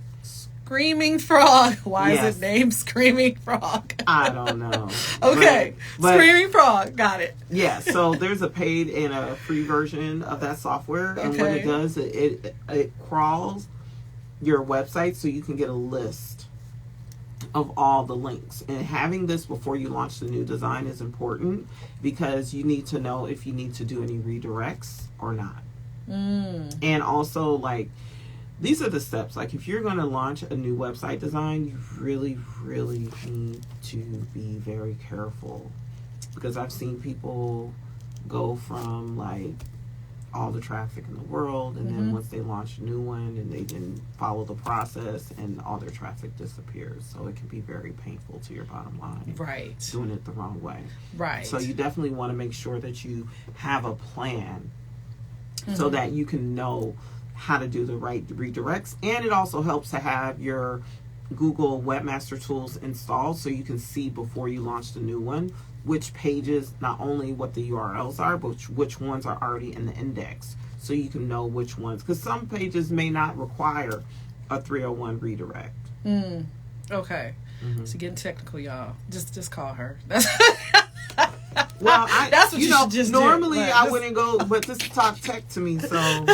Screaming Frog. Why Yes. is it named Screaming Frog? I don't know. Okay. But Screaming Frog. Got it. yeah, so there's a paid and a free version of that software. And what Okay. it does, it crawls your website so you can get a list of all the links. And having this before you launch the new design is important because you need to know if you need to do any redirects or not. And also, like, these are the steps. Like, if you're going to launch a new website design, you really, really need to be very careful. Because I've seen people go from, like, all the traffic in the world, and then once they launch a new one, and they didn't follow the process, and all their traffic disappears. So it can be very painful to your bottom line. Right. Doing it the wrong way. Right. So you definitely want to make sure that you have a plan so that you can know how to do the right redirects. And it also helps to have your Google Webmaster Tools installed so you can see before you launch the new one which pages, not only what the URLs are, but which ones are already in the index, so you can know which ones, because some pages may not require a 301 redirect. Okay. So getting technical, y'all. Just call her. Well, That's what you know, should just normally do. Like, I this- wouldn't go, but this is talk tech to me, so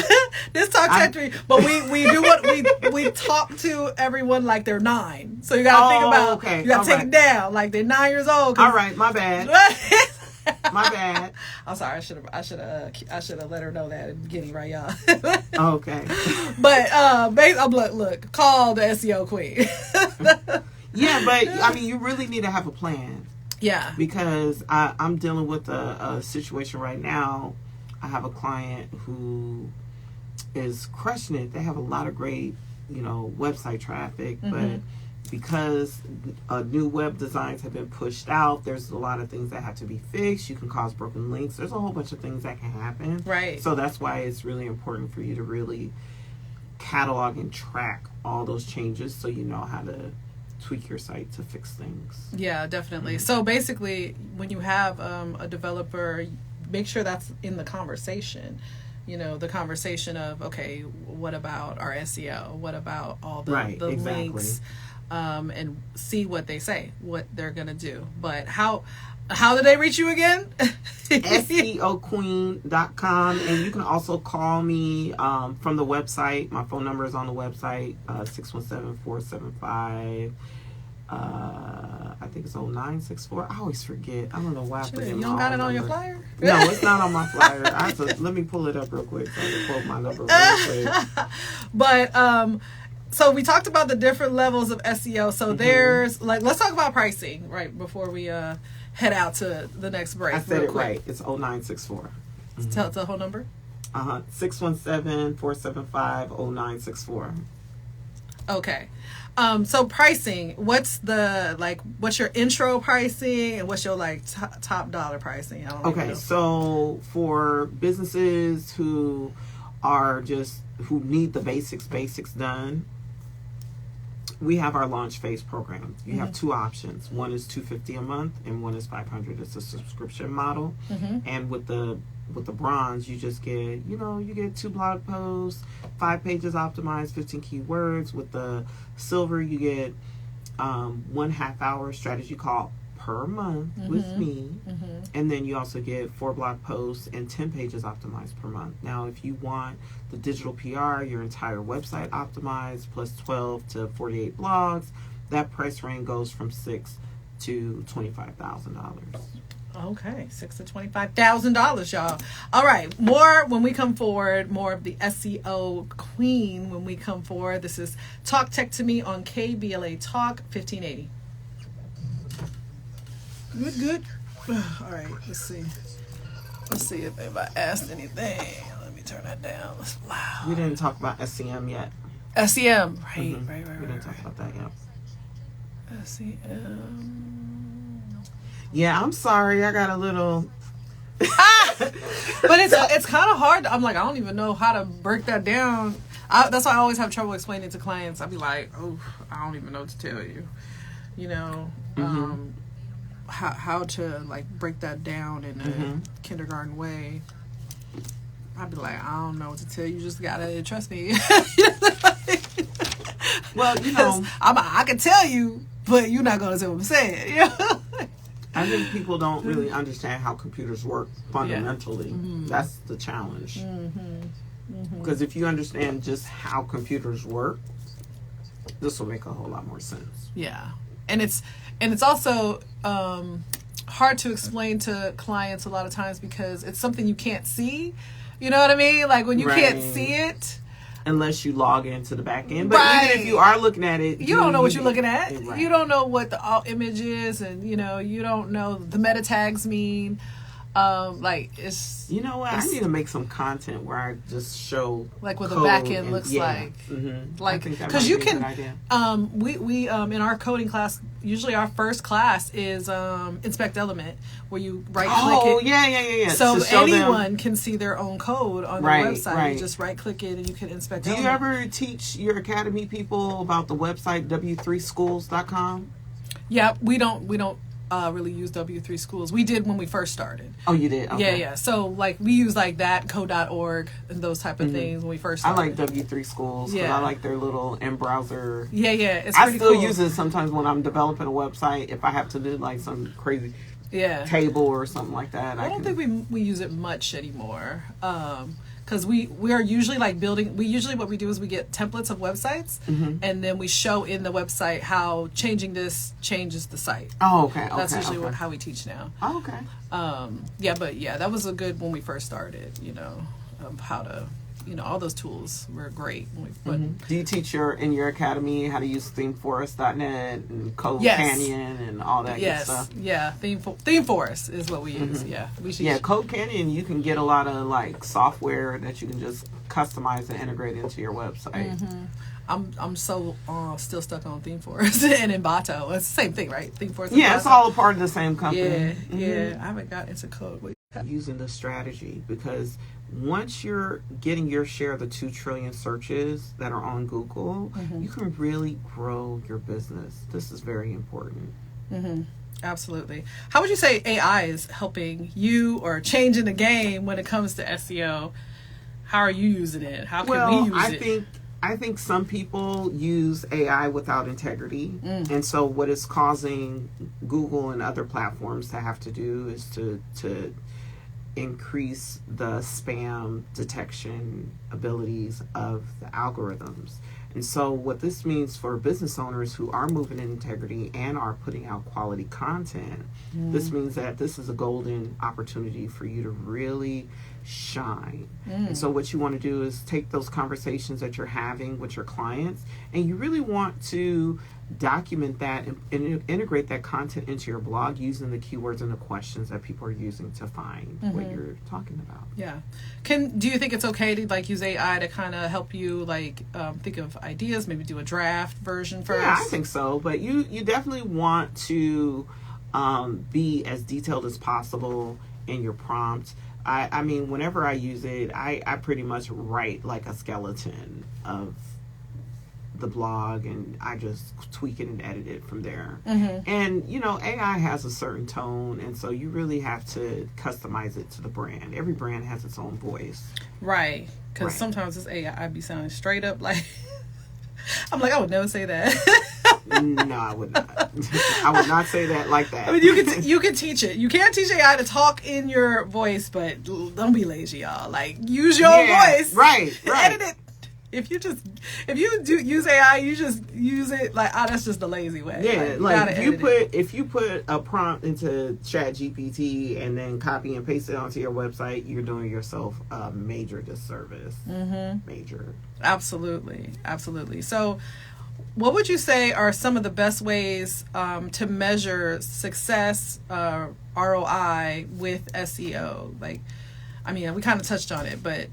This talk tech to me, but we do what we talk to everyone like they're 9. So you gotta think about okay. you gotta All take right. it down like they're 9 years old. 'Cause- all right, my bad, my bad. I'm sorry. I should have let her know that at the beginning, right, y'all? Okay. But I'm like, look, call the SEO Queen. Yeah, but I mean, you really need to have a plan. Yeah. Because I'm dealing with a situation right now. I have a client who is crushing it. They have a lot of great, website traffic, but because new web designs have been pushed out, there's a lot of things that have to be fixed. You can cause broken links. There's a whole bunch of things that can happen. Right. So that's why it's really important for you to really catalog and track all those changes so you know how to tweak your site to fix things. Yeah, definitely. So basically, when you have a developer, make sure that's in the conversation. The conversation of, okay, what about our SEO? What about all the Exactly. links? And see what they say, what they're gonna do. But how did they reach you again? SEOqueen.com, and you can also call me from the website. My phone number is on the website, 617-475 I think it's 0964. I always forget. I don't know why I put in You my don't got own it on your number. flyer? No, it's not on my flyer. Let me pull it up real quick so I can quote my number real quick. But so we talked about the different levels of SEO. So there's let's talk about pricing right before we head out to the next break. I said real it quick. right. It's 0964. Tell the whole number. 617-475-0964. Okay. So pricing, what's your intro pricing and what's your top dollar pricing? I don't even know. So for businesses who need the basics done, we have our launch phase program. You have two options. One is $250 a month and one is $500. It's a subscription model. And with the bronze, you just get, you get 2 blog posts, 5 pages optimized, 15 keywords. With the silver, you get 1 half-hour strategy call per month with me. And then you also get 4 blog posts and 10 pages optimized per month. Now, if you want the digital PR, your entire website optimized, plus 12 to 48 blogs, that price range goes from $6,000 to $25,000. Okay, $6,000 to $25,000, y'all. All right, more when we come forward. More of the SEO Queen when we come forward. This is Talk Tech to Me on KBLA Talk 1580. Good. All right, let's see. Let's see if I asked anything. Let me turn that down. It's loud. We didn't talk about SEM yet. SEM. Right. We didn't talk about that yet. SEM. Yeah, I'm sorry. I got a little... But it's kind of hard. I'm like, I don't even know how to break that down. That's why I always have trouble explaining to clients. I'll be like, oh, I don't even know what to tell you. How to break that down in a kindergarten way. I'd be like, I don't know what to tell you. You just gotta trust me. Well, you know, I can tell you, but you're not going to say what I'm saying. Yeah. I think people don't really understand how computers work fundamentally. That's the challenge. Because if you understand just how computers work, this will make a whole lot more sense. Yeah. And it's also hard to explain to clients a lot of times because it's something you can't see. You know what I mean? Like when you can't see it. Unless you log into the back end. But even if you are looking at it, you don't know what you're looking at. Right. You don't know what the image is, and you don't know the meta tags mean. It's, you know what, I need to make some content where I just show like what the back end looks like. Like, because you can we in our coding class, usually our first class is inspect element, where you right click it. Yeah. So anyone can see their own code on the website. You just right click it and you can inspect. Do you ever teach your academy people about the website w3schools.com? Yeah, we don't really use W3 Schools. We did when we first started. Oh, you did? Okay. Yeah. So, like, we use, like, that, code.org, and those type of things when we first started. I like W3 Schools because I like their little in-browser. Yeah. It's I pretty still cool. use it sometimes when I'm developing a website. If I have to do, like, some crazy table or something like that. I don't think we use it much anymore. Because we are usually like building. What we do is we get templates of websites, and then we show in the website how changing this changes the site. Oh, okay. That's usually how we teach now. Oh, okay. But that was a good when we first started. How to, all those tools were great. Do you teach in your academy how to use themeforest.net and Code Canyon and all that good stuff? Yeah. ThemeForest is what we use. Yeah. Code Canyon, you can get a lot of like software that you can just customize and integrate into your website. I'm so still stuck on ThemeForest and Envato. It's the same thing, right? ThemeForest. Yeah, it's all a part of the same company. Yeah. I haven't got into code. Using the strategy, because once you're getting your share of the 2 trillion searches that are on Google, you can really grow your business. This is very important. Absolutely. How would you say AI is helping you or changing the game when it comes to SEO? How are you using it? How can we use it? I think some people use AI without integrity. And so what is causing Google and other platforms to have to do is to increase the spam detection abilities of the algorithms. And so what this means for business owners who are moving in integrity and are putting out quality content, this means that this is a golden opportunity for you to really shine. And so what you want to do is take those conversations that you're having with your clients, and you really want to document that and integrate that content into your blog using the keywords and the questions that people are using to find what you're talking about. Yeah. Do you think it's okay to like use AI to kind of help you like think of ideas, maybe do a draft version first? Yeah, I think so. But you definitely want to be as detailed as possible in your prompt. I mean, whenever I use it, I pretty much write like a skeleton of the blog, and I just tweak it and edit it from there. And AI has a certain tone, and so you really have to customize it to the brand. Every brand has its own voice, right? Because sometimes this AI be sounding straight up like I'm like, I would never say that. No, I would not. I would not say that like that. I mean, you can teach it. You can't teach AI to talk in your voice, but don't be lazy, y'all. Like, use your own voice. Right. Edit it. If you do use AI, you just use it like, that's just the lazy way. Yeah, like if you put a prompt into ChatGPT and then copy and paste it onto your website, you're doing yourself a major disservice. Major. Absolutely. So, what would you say are some of the best ways to measure success, ROI with SEO? Like, I mean, we kind of touched on it, but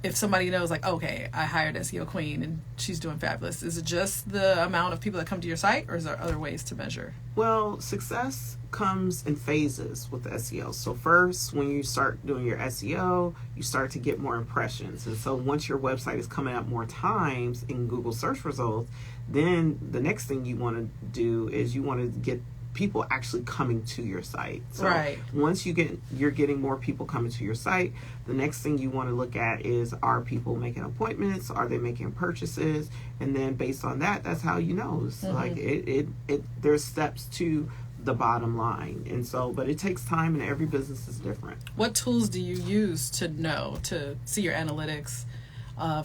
if somebody knows, like, okay, I hired SEO Queen and she's doing fabulous, is it just the amount of people that come to your site, or is there other ways to measure? Well, success comes in phases with SEO. So first, when you start doing your SEO, you start to get more impressions. And so once your website is coming up more times in Google search results, then the next thing you want to do is you want to get people actually coming to your site. So Right. once you're getting more people coming to your site, the next thing you want to look at is, are people making appointments? Are they making purchases? And then based on that, that's how you know. It's like it there's steps to the bottom line. And so, but it takes time, and every business is different. What tools do you use to see your analytics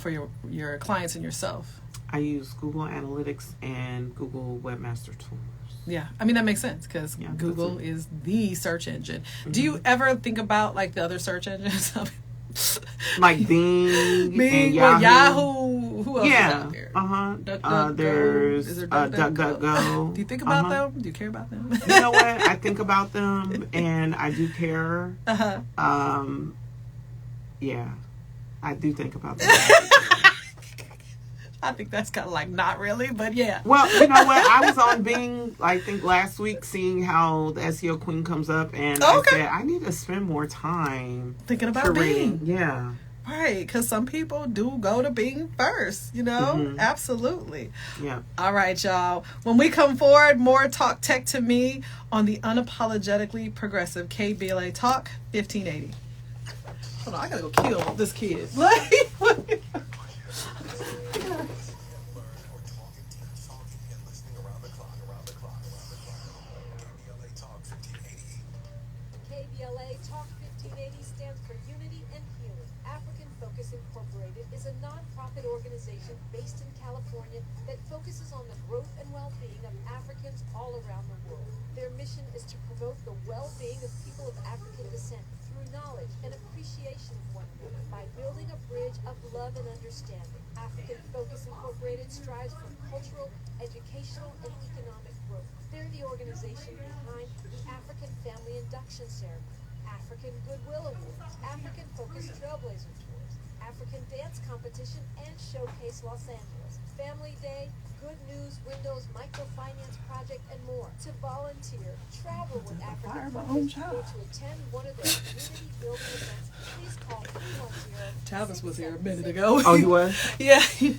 for your clients and yourself? I use Google Analytics and Google Webmaster Tools. Yeah, I mean, that makes sense because Google is the search engine. Do you ever think about like the other search engines? Like Bing and Yahoo. Yahoo. Who else is out there? There's Is there DuckDuckGo. Do you think about them? Do you care about them? You know what? I think about them, and I do care. Yeah, I do think about them. I think that's kind of like not really, but yeah. Well, you know what? I was on Bing, I think last week, seeing how the SEO Queen comes up, and I said I need to spend more time thinking about Bing. Yeah. Right, because some people do go to Bing first, you know? Absolutely. Yeah. All right, y'all. When we come forward, more Talk Tech to Me on the Unapologetically Progressive KBLA Talk 1580. Hold on, I gotta go kill this kid. KBLA Talk 1580 stands for Unity and Healing. African Focus Incorporated is a non-profit organization based in California that focuses on the growth and well-being of Africans all around the world. Their mission is to promote the well-being of people of African descent through knowledge and appreciation of one another by building a bridge of love and understanding. African Focus Incorporated strives for cultural, educational, and economic growth. They're the organization behind the African Family Induction Ceremony, African Goodwill Awards, African Focus Trailblazer Tours, African Dance Competition, and Showcase Los Angeles, Family Day, Good News Windows Microfinance Project, and more. To volunteer, travel with African Focus, or to attend one of their community building events, please call 310. Tavis was here a minute ago. Oh, he was? Yeah, he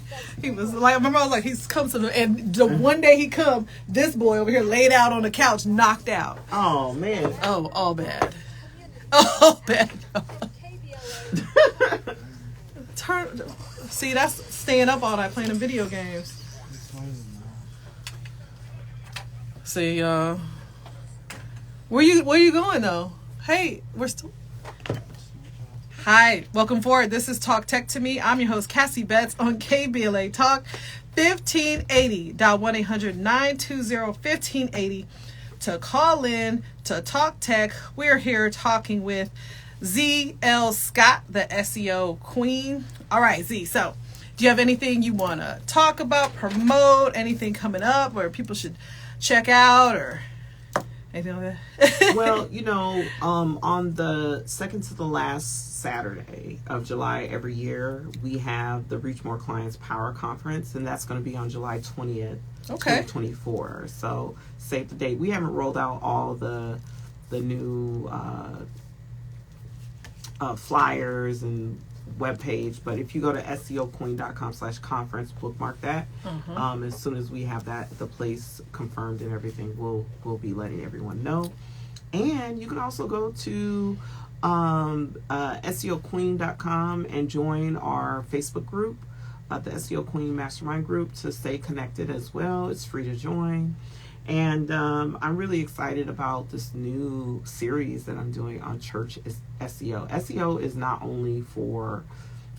was like, I remember I was like, he's come to the, and the one day he come, this boy over here laid out on the couch, knocked out. Oh, man. Oh, all bad. Oh, bad. See, that's staying up all night playing video games. See, where you going though? Hey, we're still. Hi, welcome forward. This is Talk Tech to Me. I'm your host, Cassie Betts, on KBLA Talk 1580. Dial 1-800-920-1580 to call in to Talk Tech. We're here talking with Z.L. Scott, the SEO Queen. All right, Z, so do you have anything you want to talk about, promote, anything coming up where people should check out or anything like that? Well, you know, on the second to the last Saturday of July every year, we have the Reach More Clients Power Conference, and that's going to be on July 20th, 2024. So save the date. We haven't rolled out all the new flyers and webpage, but if you go to seoqueen.com/conference, bookmark that. As soon as we have the place confirmed and everything, we'll be letting everyone know. And you can also go to seoqueen.com and join our Facebook group, the SEO Queen Mastermind group, to stay connected as well. It's free to join. And I'm really excited about this new series that I'm doing on church SEO. SEO is not only for,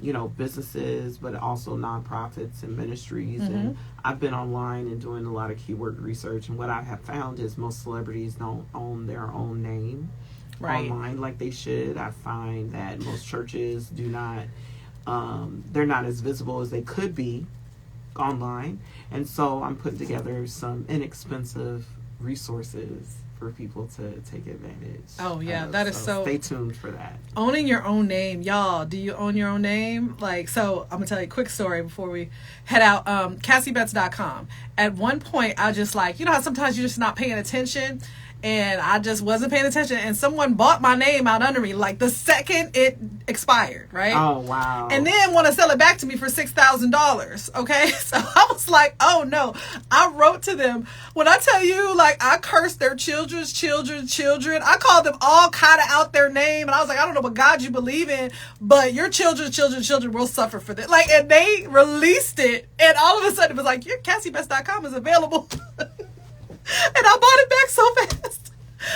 you know, businesses, but also nonprofits and ministries. And I've been online and doing a lot of keyword research. And what I have found is most celebrities don't own their own name online like they should. I find that most churches do not, they're not as visible as they could be online. And so I'm putting together some inexpensive resources for people to take advantage. Oh yeah, that is so. Stay tuned for that. Owning your own name, y'all. Do you own your own name? Like, so I'm gonna tell you a quick story before we head out. CassieBetts.com. At one point, I just like, you know how sometimes you're just not paying attention, and I just wasn't paying attention, and someone bought my name out under me like the second it expired, right? Oh, wow. And then want to sell it back to me for $6,000. Okay, so I was like, oh no. I wrote to them. When I tell you, like, I cursed their children. I called them all kind of out their name, and I was like, I don't know what God you believe in, but your children will suffer for this. Like, and they released it, and all of a sudden it was like, your CassieBest.com is available. And I bought it back so fast.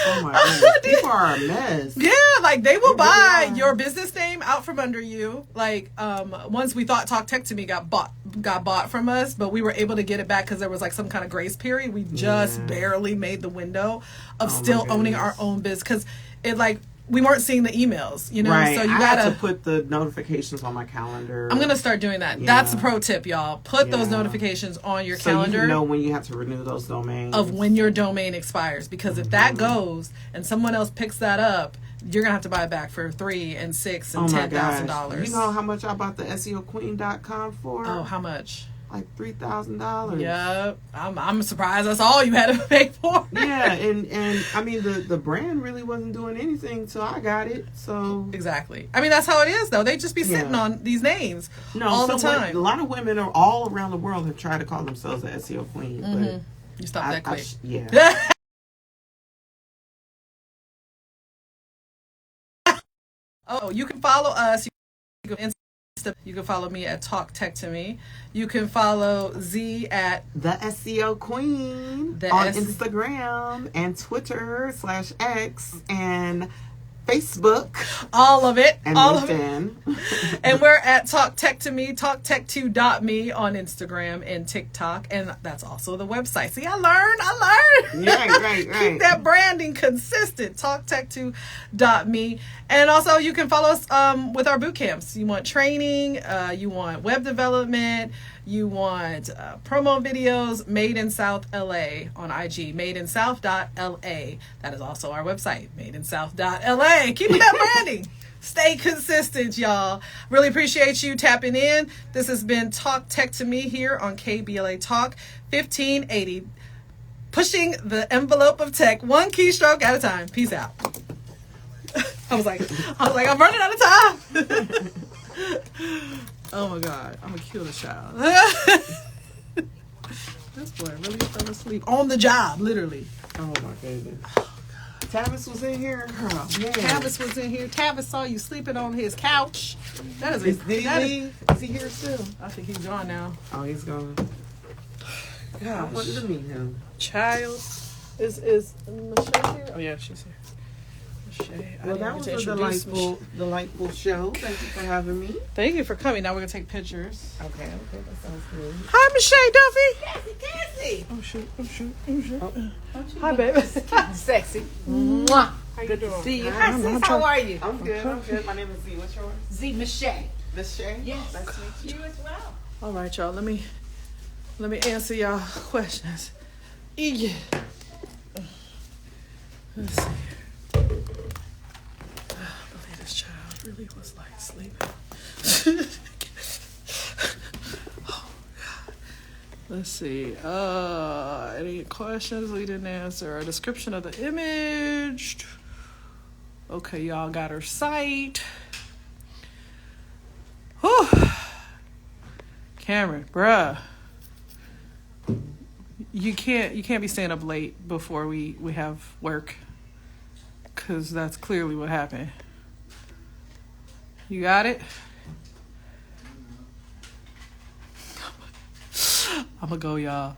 Oh my goodness. People are a mess. Yeah, like they will buy your business name out from under you. Like once we thought Talk Tech to Me got bought from us, but we were able to get it back because there was like some kind of grace period. We just barely made the window of still owning our own business, because it like we weren't seeing the emails, you know. Right. So you I gotta had to put the notifications on my calendar. I'm gonna start doing that. Yeah. That's a pro tip, y'all. Put those notifications on your calendar. So you know when you have to renew those domains. Of when your domain expires, because if that goes and someone else picks that up, you're gonna have to buy it back for $3,000 and $6,000 and $10,000. You know how much I bought the SEOQueen.com for? Oh, how much? Like $3,000. Yeah, I'm surprised that's all you had to pay for. Yeah, and I mean the brand really wasn't doing anything till I got it. So exactly. I mean that's how it is though. They just be sitting on these names all the time. A lot of women are all around the world have tried to call themselves the SEO queen, but you stopped that quick. Yeah. Oh, you can follow us. You can follow me at Talk Tech to Me. You can follow Z at the SEO Queen on Instagram and Twitter /X and Facebook. All of it. And all LinkedIn. Of it. And we're at Talk Tech to Me, TalkTech2.me on Instagram and TikTok. And that's also the website. See, I learned. Yeah, right. Keep that branding consistent. TalkTech2.me. And also you can follow us with our boot camps. You want training, you want web development, you want promo videos, Made in South LA on IG, madeinsouth.la. That is also our website, madeinsouth.la. Keep that branding. Stay consistent, y'all. Really appreciate you tapping in. This has been Talk Tech to Me here on KBLA Talk 1580. Pushing the envelope of tech, one keystroke at a time. Peace out. I was like, I'm running out of time. Oh my God, I'm gonna kill the child. This boy really fell asleep on the job, literally. Oh my goodness. Tavis was in here. Girl, yeah. Tavis was in here. Tavis saw you sleeping on his couch. That is. Did he leave? Is he here still? I think he's gone now. Oh, he's gone. Gosh. I wanted to meet him. Child, is Michelle here? Oh yeah, she's here. Well, that was a delightful show. Thank you for having me. Thank you for coming. Now we're gonna take pictures. Okay, that sounds good. Hi, Michelle Duffy. Cassie. Oh shoot. Hi, baby. Sexy. Mwah. How you doing? See you. Hi, sis. How are you? I'm good. My name is Z. What's yours? Z Michelle. Michelle. Yes. Nice to meet you. You as well. All right, y'all. Let me answer y'all questions. Yeah. Let's see. This child really was like sleeping. Oh God. Let's see. Any questions we didn't answer? A description of the image. Okay, y'all got her site. Whew. Cameron, bruh. You can't be staying up late before we have work. 'Cause that's clearly what happened. You got it? I'm gonna go, y'all.